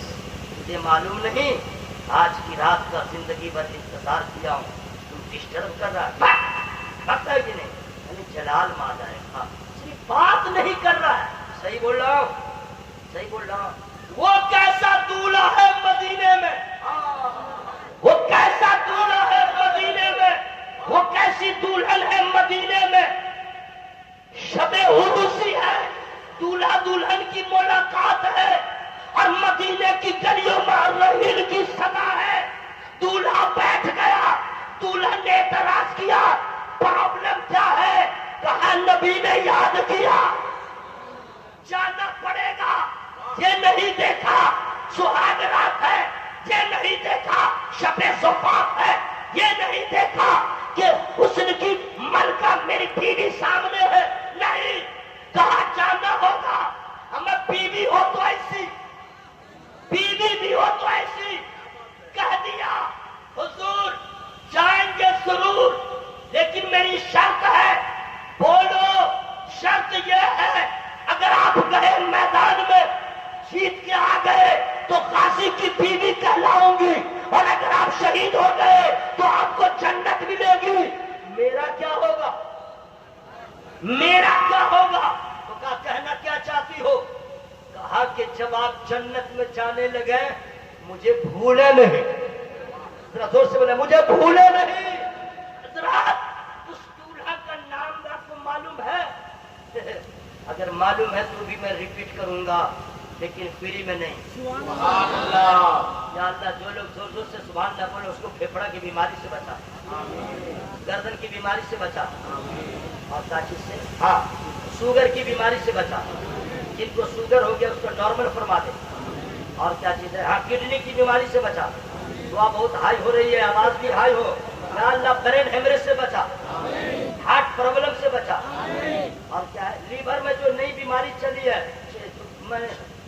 तुझे मालूम नहीं आज की रात का जिंदगी भर इंतजार किया हूँ, तुम डिस्टर्ब कर रहा है, करता है कि नहीं? यानी जलाल मार जाएगा, सिर्फ बात नहीं कर रहा है। सही बोल रहा हूँ, सही बोल रहा हूँ। वो कैसा दूल्हा है मदीने में, वो कैसा दूल्हा है मदीने में, वो कैसी दुल्हन है मदीने में। शबे उर्सी है, दूल्हा दुल्हन की मुलाकात है और मदीने की गलियों में रहील की सदा है। दूल्हा बैठ गया, दुल्हन ने एतराज किया, प्रॉब्लम क्या है? कहा नबी ने याद किया, जाना पड़ेगा। ये नहीं देखा सुहाग रात है, ये नहीं देखा शबे ज़ुफ़ाफ़ है, ये नहीं देखा कि हुस्न की मलका मेरी बीवी सामने है, नहीं। कहा जाना होगा, हमें बीवी हो तो ऐसी, बीवी भी हो तो ऐसी। कह दिया हुजूर जाएंगे जरूर, लेकिन मेरी शर्त है। बोलो, शर्त यह है अगर आप गए मैदान में जीत के आ गए तो काशी की बीवी कहलाऊंगी, और अगर आप शहीद हो गए तो आपको जन्नत मिलेगी। मेरा क्या होगा, मेरा क्या होगा? तो कहा कहना क्या चाहती हो? कहा कि जब आप जन्नत में जाने लगे मुझे भूले नहीं। जरा जोर से बोले, मुझे भूले नहीं। जरा उस दूल्हा का नाम आपको मालूम है? अगर मालूम है तो भी मैं रिपीट करूंगा, लेकिन फ्री में नहीं। सुभान अल्लाह। या अल्लाह, जो लोग जोर जोर से सुभान अल्लाह बोले उसको फेफड़ा की बीमारी से बचा, गर्दन की बीमारी से बचा, और क्या चीज से? हाँ, शुगर की बीमारी से बचा। जिनको शुगर हो गया उसको नॉर्मल फरमा दे। और क्या चीज है? हाँ, किडनी की बीमारी से बचा। दुआ बहुत हाई हो रही है, आवाज भी हाई हो। या अल्लाह, ब्रेन हेमरेज से बचा, हार्ट प्रॉब्लम से बचा। और क्या है? लीवर में जो नई बीमारी चली है,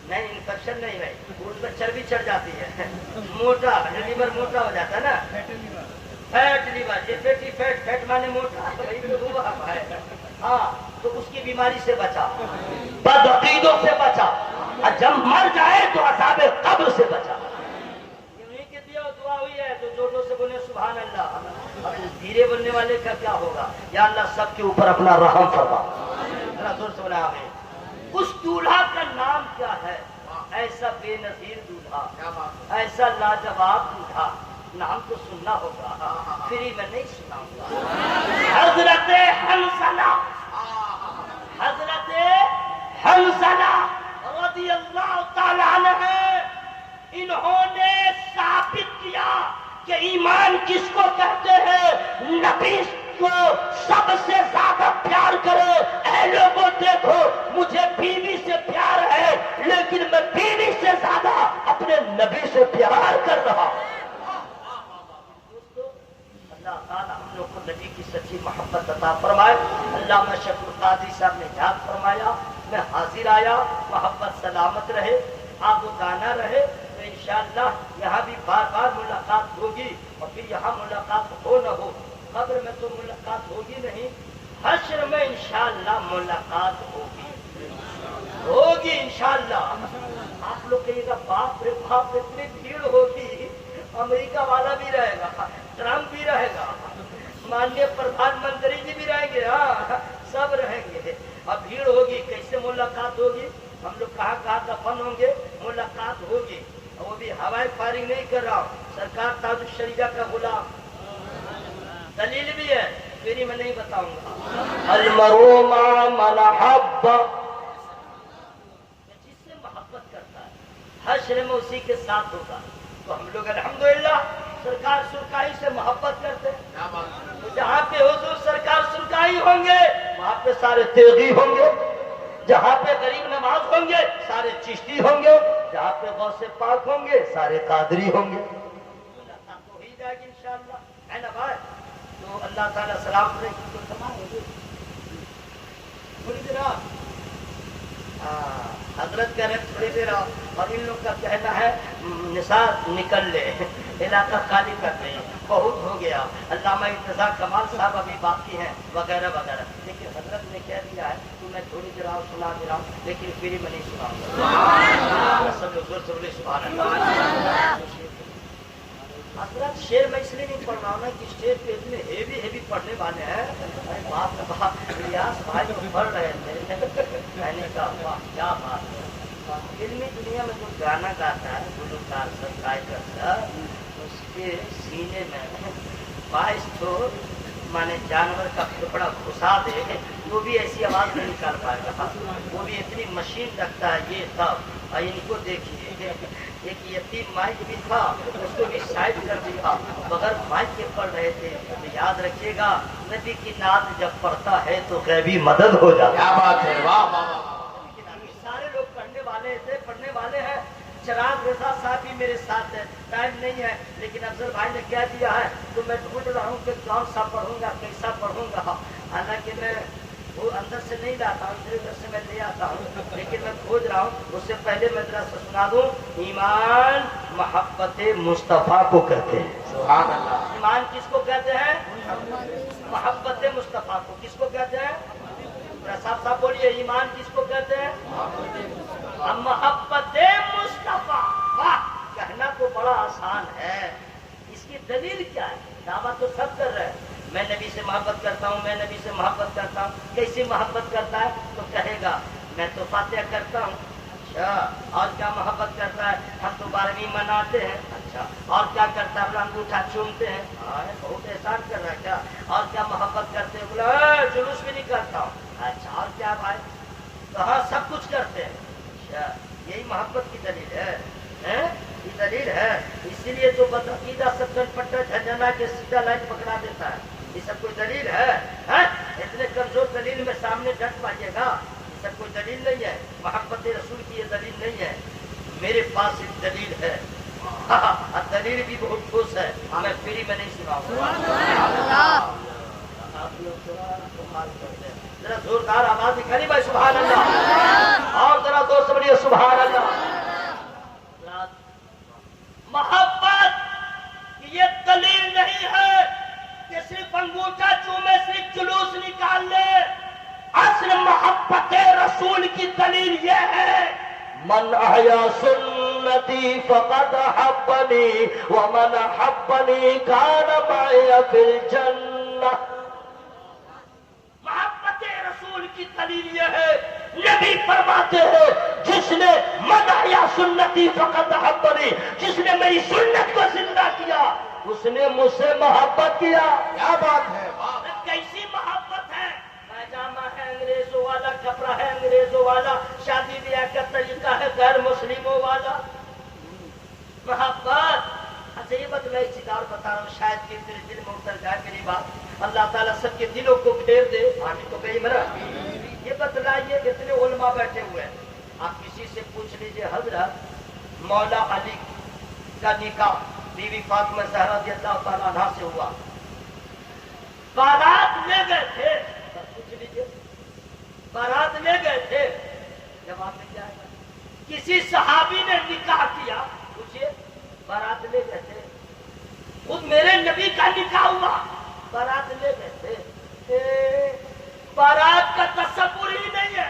नहीं इन्फेक्शन नहीं है, उसमें चर्बी चढ़ जाती है, मोटा लीवर मोटा हो जाता है ना, फैट लीवर, ये फैटी फैट, फैट माने मोटा, तो है। हाँ, तो उसकी बीमारी से बचा, बदअकीदों से बचा, और जब मर जाए तो अज़ाबे कब्र से बचा। उन्हीं के दिया दुआ हुई है, तो जोरों से बोले सुभान अल्लाह। अब धीरे बोलने वाले का क्या होगा? या अल्लाह सबके ऊपर अपना रहम फरमा। जरा जोर से बोला आमीन। उस दूल्हा का नाम क्या है? ऐसा बेनजीर दूल्हा, ऐसा लाजवाब दूल्हा, नाम तो सुनना होगा, फ्री में नहीं सुनाऊंगा। हजरत हंसला, हजरत हंसला रज़ियल्लाहु ताला अन्हु, इन्होंने साबित किया कि ईमान किसको कहते हैं। नबी को सबसे ज्यादा प्यार करे। ऐ लोगों देखो, मुझे बीवी से प्यार है, लेकिन मैं बीवी से ज्यादा अपने नबी से प्यार कर रहा हूं। दोस्तों, अल्लाह ताला हम लोग को नबी की सच्ची मोहब्बत अता फरमाए। अल्लाह में शकुर काजी साहब ने याद फरमाया, मैं हाजिर आया, मोहब्बत सलामत रहे, आगो गाना रहे, तो इंशाअल्लाह यहाँ भी बार बार मुलाकात होगी, और फिर यहाँ मुलाकात हो न हो, कब्र में तो मुलाकात होगी नहीं, हश्र में इंशाअल्लाह मुलाकात होगी, होगी इंशाअल्लाह। आप लोग कहिएगा बाप रे बाप, इतनी भीड़ होगी, अमेरिका वाला भी रहेगा, ट्रम्प भी रहेगा, माननीय प्रधानमंत्री जी भी रहेंगे, हाँ सब रहेंगे, अब भीड़ होगी, कैसे मुलाकात होगी? हम लोग कहाँ कहाँ दफन होंगे, मुलाकात होगी। और वो भी हवाई फायरिंग नहीं कर रहा हूँ, सरकार ताजुक शरीया का गुलाम, दलील भी है, फ्री में नहीं बताऊंगा। अलमरूमा मन हब्बा, जिससे मोहब्बत करता है हश्र में उसी के साथ होगा। तो हम लोग अल्हम्दुलिल्लाह सरकार सुरकाई से मोहब्बत करते हैं। तो जहाँ पे हुजूर सरकार सुरकाई होंगे वहाँ पे सारे तेगी होंगे, जहाँ पे गरीब नवाज होंगे सारे चिश्ती होंगे, जहाँ पे गौसे पाक होंगे सारे कादरी होंगे। तो ही जाएगी इंशाअल्लाह, है ना भाई? तो अल्लाह ताला सलाम करेगी तो तमाम थोड़ी देर हजरत कह रहे थोड़ी देर, और इन लोग का कहना है निसार निकल ले, इलाका खाली कर दे, बहुत हो गया, अल्लामा इंतज़ार कमाल साहब अभी बाकी हैं वगैरह वगैरह। लेकिन हजरत ने कह दिया है कि मैं थोड़ी देर और सुना दे रहा हूँ, लेकिन फिर ही मैं नहीं सुनाऊंगा। सब लोग जोर से बोले सुभान अल्लाह। हजरत शेर मैं इसलिए नहीं पढ़ रहा हूँ ना कि शेर पे इतने हेवी पढ़ने वाले हैं। अरे बाप रे बाप, इलियास भाई तो पढ़ रहे थे, मैंने कहा वाह क्या बात है। फिल्मी दुनिया में जो गाना गाता है गुलकार सब गायकर सब, उसके सीने में 22 तो माने जानवर का टुकड़ा घुसा दे वो भी ऐसी आवाज नहीं निकाल पाएगा। वो भी इतनी मशीन रखता है ये तब। और इनको देखिए, एक यतीम माइक भी था, उसको भी साइड कर दिया, बगैर माइक के पढ़ रहे थे। तो याद रखिएगा, नबी की नात जब पढ़ता है तो गैबी मदद हो जाता है। क्या बात है, वाह वाह वाह। सारे लोग पढ़ने वाले हैं। चिराग रजा साहब भी मेरे साथ है, टाइम नहीं है, लेकिन अफजल भाई ने क्या दिया है तो मैं ढूंढ रहा हूँ कि कौन सा पढ़ूंगा, कैसा पढ़ूंगा। हालांकि मैं वो अंदर से नहीं लाता हूँ, इधर उधर से मैं ले आता हूँ, लेकिन मैं खोज रहा हूँ। उससे पहले मैं जरा सा सुना दूँ। ईमान मोहब्बत मुस्तफ़ा को कहते हैं। सुभान अल्लाह। ईमान किसको कहते हैं? मोहब्बत मुस्तफ़ा को। किसको कहते हैं? साहब साहब बोलिए, ईमान किसको कहते हैं? मोहब्बत मुस्तफ़ा। वाह, कहना तो बड़ा आसान है, इसकी दलील क्या है? दावा तो सब कर रहे हैं, मैं नबी से मोहब्बत करता हूँ, मैं नबी से मोहब्बत करता हूँ। कैसे मोहब्बत करता है? तो कहेगा मैं तो फातिहा करता हूँ। अच्छा, और क्या मोहब्बत करता है? हम तो 12वीं मनाते हैं। अच्छा, और क्या करता है? अपना अंगूठा चूमते हैं। बहुत एहसान कर रहा है क्या? और क्या मोहब्बत करते हैं? बोला जुलूस भी नहीं करता हूँ। अच्छा, और क्या भाई? तो हाँ, सब कुछ करते हैं। अच्छा, यही मोहब्बत की दलील है, ये दलील है। इसीलिए तो बदअकीदा सब चनपट्टा झंझना के सीधा लाइन पकड़ा देता है। ये सब कोई दलील है? इतने कमजोर दलील में सामने डट पाइएगा, ये सब कोई दलील नहीं है। मोहब्बत रसूल की ये दलील नहीं है, मेरे पास एक दलील है। दलील भी बहुत ठोस है, मैं फ्री में नहीं सुनाऊंगा। आप लोग जरा जोरदार आवाज निकाली भाई, सुभान अल्लाह। और जरा जोर से बोलिए सुभान अल्लाह। मोहब्बत की ये दलील नहीं है कि सिर्फ अंगूठा चूमे, सिर्फ जुलूस निकाल ले। असल मोहब्बत रसूल की दलील ये है, मन अहया सुन्नती फक़द हब्बनी व मन हब्बनी कान माया फिल जन्नह। मोहब्बत रसूल की दलील ये है, नबी फरमाते हैं जिसने मन अहया सुन्नती फक़द हब्बनी, जिसने मेरी सुन्नत को जिंदा किया उसने मुझसे मोहब्बत किया। क्या बात है, वाह। कैसी मोहब्बत है? पैजामा है अंग्रेजों वाला, कपड़ा है अंग्रेजों वाला, शादी ब्याह का तरीका है गैर मुस्लिमों वाला। मोहब्बत। अच्छा, ये बात मैं इज्तिदार बता रहा हूँ, शायद कि तेरे दिल में उतर जाए मेरी बात। अल्लाह ताला सबके दिलों को फेर दे, आमीन तो कही मेरा। ये बतलाइए, इतने उलमा बैठे हुए हैं, आप किसी से पूछ लीजिए, हजरत मौला अली का निकाह बीवी फातिमा ज़हरा रज़ियल्लाहु ताला अन्हा से हुआ, बारात ले गए थे, पूछ लीजिए, बारात ले गए थे, जवाब मिल जाएगा। किसी सहाबी ने निकाह किया, पूछिए, बारात ले गए थे। खुद मेरे नबी का निकाह हुआ, बारात ले गए थे। बारात का तसव्वुर ही नहीं है,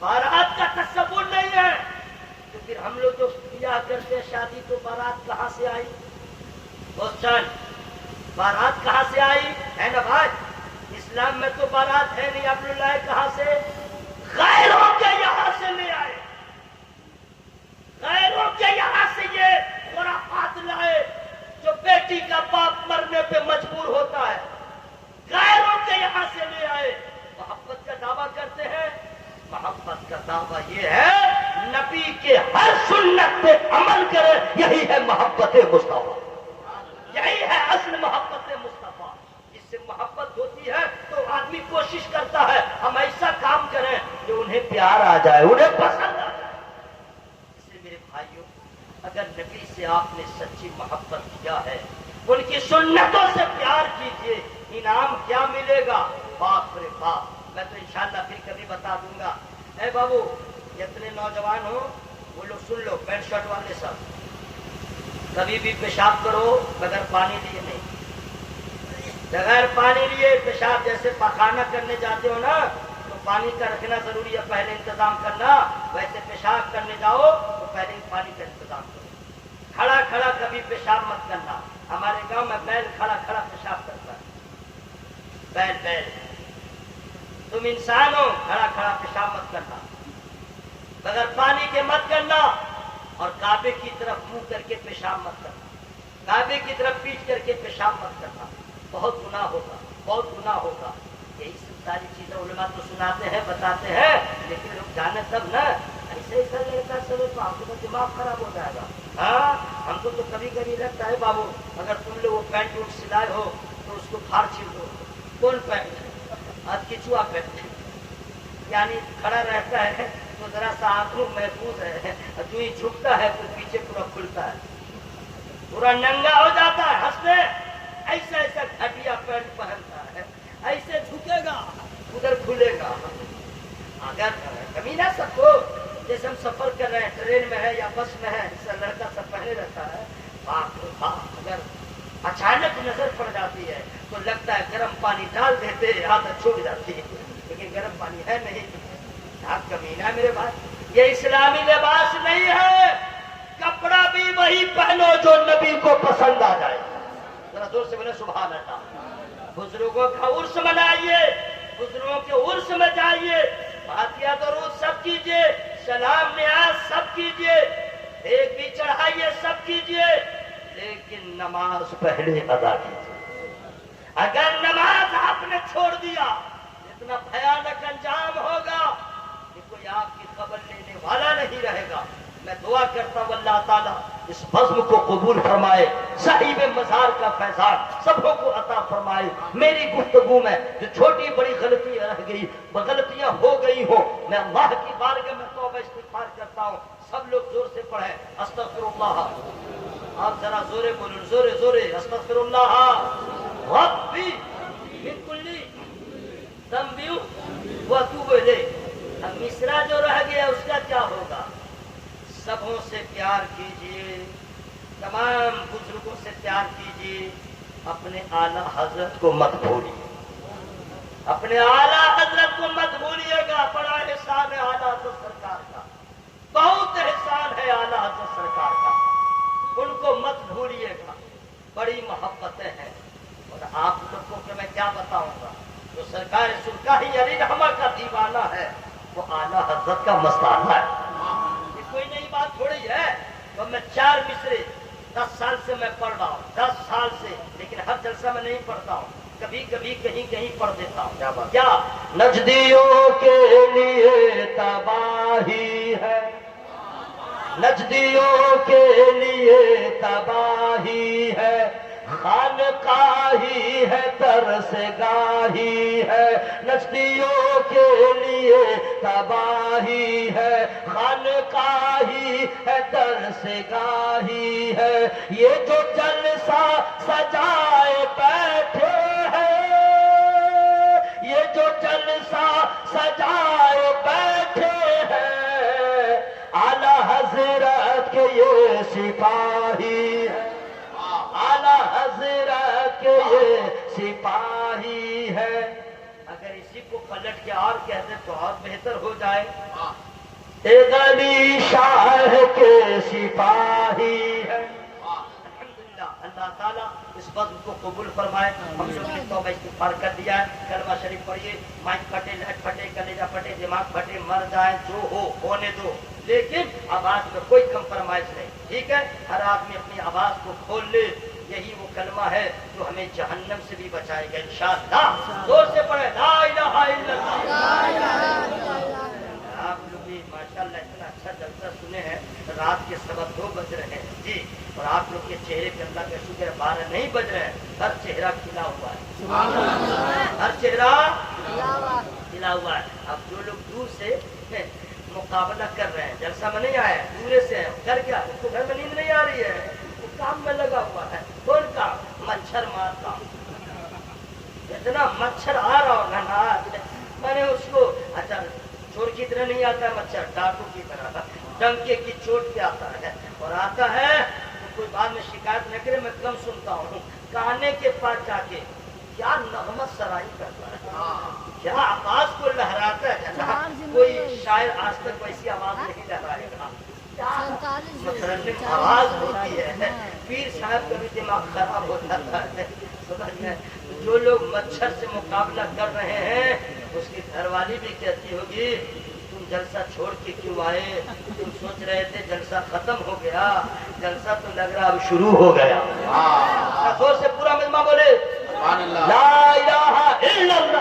बारात का तसव्वुर नहीं है। तो फिर हम लोग जो किया करते शादी, तो बारात कहाँ से आई? क्वेश्चन, बारात कहाँ से आई? है ना भाई, इस्लाम में तो बारात है नहीं। आप लोग लाए कहाँ से? गैरों के यहाँ से ले आए, गैरों के यहाँ से ये खुराफात लाए, जो बेटी का बाप मरने पे मजबूर होता है, गैरों के यहाँ से ले आए। मोहब्बत का दावा करते हैं, मोहब्बत का दावा ये है नबी के हर सुन्नत पे अमल करे, यही है मोहब्बत मुस्तफा, यही है असल मोहब्बत मुस्तफा। इससे मोहब्बत होती है तो आदमी कोशिश करता है हम ऐसा काम करें जो उन्हें प्यार आ जाए, उन्हें पसंद आ जाए। इसलिए मेरे भाइयों, अगर नबी से आपने सच्ची मोहब्बत किया है, उनकी सुन्नतों से प्यार कीजिए, इनाम क्या मिलेगा? बाप रे बाप, मैं तो इंशाल्लाह फिर कभी बता दूंगा। ए बाबू, जितने नौजवान हो वो लोग सुन लो पैंट शर्ट वाले सब, कभी भी पेशाब करो बगैर पानी लिए नहीं। बगैर पानी लिए पेशाब, जैसे पखाना करने जाते हो ना तो पानी का रखना जरूरी है, पहले इंतजाम करना। वैसे पेशाब करने जाओ तो पहले पानी का इंतजाम करो। खड़ा खड़ा कभी पेशाब मत करना। हमारे गांव में बैल खड़ा खड़ा पेशाब करता है। बैल बैल, तुम इंसान हो, खड़ा खड़ा पेशाब मत करना, बगैर पानी के मत करना। और काबे की तरफ मुंह करके पेशाब मत करना, काबे की तरफ पीठ करके पेशाब मत करना। बहुत गुनाह होगा, बहुत गुनाह होगा। यही सब सारी चीजें उलमा तो सुनाते हैं, बताते हैं, लेकिन लोग जाने तब ना। ऐसे ही कर लेता चलो तो आपको तो दिमाग खराब हो जाएगा। हाँ, हमको तो कभी कभी लगता है बाबू, अगर तुम लोग वो पैंट उठ सिलाए हो तो उसको फाड़ छील दो। कौन पैंट? आज किचुआ पैंट, यानी खड़ा रहता है तो जरा सा आंखों महफूज है, जो ही झुकता है तो पीछे पूरा खुलता है, पूरा नंगा हो जाता है। हंसते ऐसा ऐसा घटिया पैंट पहनता है, ऐसे झुकेगा उधर खुलेगा। अगर कमीना सबको, जैसे हम सफर कर रहे हैं, ट्रेन में है या बस में है, ऐसा लड़का सब पहने रहता है, बाप रे बाप। अगर अचानक नजर पड़ जाती है तो लगता है गर्म पानी डाल देते, आदत छूट जाती है, लेकिन गर्म पानी है नहीं। आप कमीना मेरे बात, ये इस्लामी लिबास नहीं है। कपड़ा भी वही पहनो जो नबी को पसंद आ जाए। जरा जोर से बोले सुभान अल्लाह। बुजुर्गों का उर्स मनाइए, बुजुर्गों के उर्स में जाइए, फातिहा दरूद सब कीजिए, सलाम न्याज सब कीजिए, एक भी चढ़ाइए सब कीजिए, लेकिन नमाज पहले अदा कीजिए। अगर नमाज आपने छोड़ दिया, इतना भयानक अंजाम होगा कि कोई आपकी खबर लेने वाला नहीं रहेगा। मैं दुआ करता हूं अल्लाह ताला इस बज़्म को कबूल फरमाए, साहिब मज़ार का फैज़ान सबों को अता फरमाए। मेरी गुफ्तगू में जो छोटी बड़ी गलतियां रह गई, गलतियां हो गई हो, मैं अल्लाह की बारगाह में तौबा इस्तिग़फ़ार करता हूं। सब लोग जोर से पढ़े अस्तग़फ़िरुल्लाह। आप जरा जोरे बोलो, जोरे जोरे, अस्तग़फ़िरुल्लाह रब्बी मिन कुल्ली ज़ंबि व अतूबु इलैह। अब मिसरा जो रह गया उसका क्या होगा? सबों से प्यार कीजिए, तमाम बुजुर्गों से प्यार कीजिए, अपने आला हजरत को मत भूलिए, अपने आला हजरत को मत भूलिएगा। बड़ा एहसान है आला हजरत सरकार का, बहुत एहसान है आला हजरत सरकार का, उनको मत भूलिएगा। बड़ी मोहब्बतें हैं। और आप लोगों को मैं क्या बताऊंगा, जो सरकार सुल्तानी अली रहमा का दीवाना है वो आला हजरत का मस्ताना है। कोई नई बात थोड़ी है। तो मैं 4 मिसरे 10 साल से मैं पढ़ रहा हूँ, 10 साल से, लेकिन हर जलसा में नहीं पढ़ता हूँ, कभी कभी कहीं कहीं पढ़ देता हूँ। क्या नजदियों के लिए तबाही है, नजदियों के लिए तबाही है, खानकाही है तरसगाही है। नजदियों के लिए तबाही है, खानकाही है तरसगाही है। ये जो जलसा सजाए बैठे हैं, ये जो जलसा सजाए बैठे हैं, आला हजरत के ये सिपाही है, आला हजरत के ये सिपाही है। अगर इसी को पलट के और कहते तो और बेहतर हो जाए। एक अली शाह के सिपाही है। अल्हम्दुलिल्लाह, अल्लाह ताला इस बज़्म को कबूल फरमाए। हम लोग ने तौबा इस्तिग़फ़ार कर दिया है। कलमा शरीफ पढ़िए, माइक फटे, लहट फटे, कलेजा फटे, दिमाग फटे, मर जाए, जो हो होने दो, लेकिन आवाज में कोई कंप्रोमाइज नहीं। ठीक है, हर आदमी अपनी आवाज को खोल ले, यही वो कलमा है जो हमें जहन्नम से भी बचाएगा इंशाअल्लाह। जोर से पढ़े ला इलाहा इल्लल्लाह। आप लोग भी माशाअल्लाह इतना अच्छा जलसा सुने हैं। रात के 2:15 बज रहे हैं जी, और आप लोग के चेहरे पे अल्लाह का शुक्र है 12 नहीं बज रहे हैं। हर चेहरा खिला हुआ है, हर चेहरा खिला हुआ है। अब जो लोग दूर से मुकाबला कर रहे हैं, जलसा में नहीं आए, दूर से है, कर क्या, उसको घर में नींद नहीं आ रही है, वो काम में लगा हुआ है। कौन काम? मच्छर मार काम। इतना मच्छर आ रहा होगा ना, मैंने उसको, अच्छा चोर की तरह नहीं आता मच्छर, डाकू की तरह डंके की चोट पे आता है, और आता है तो कोई बाद में शिकायत न करे, मैं कम सुनता हूँ, गाने के पास जाके क्या नगमत सराई करता है, क्या आवाज को लहराता है ना, कोई शायर आज तक वैसी आवाज नहीं लहराएगा, क्या मुतरन्निम आवाज होती है। पीर साहब का भी दिमाग खराब हो जाता है, समझ में। जो लोग मच्छर से मुकाबला कर रहे हैं, उसकी घरवाली भी कहती होगी तुम जलसा छोड़ के क्यों आए, तुम सोच रहे थे जलसा खत्म हो गया, जलसा तो लग रहा अब शुरू हो गया। जोर से पूरा मजमा बोले ला इलाहा इल्लल्लाह।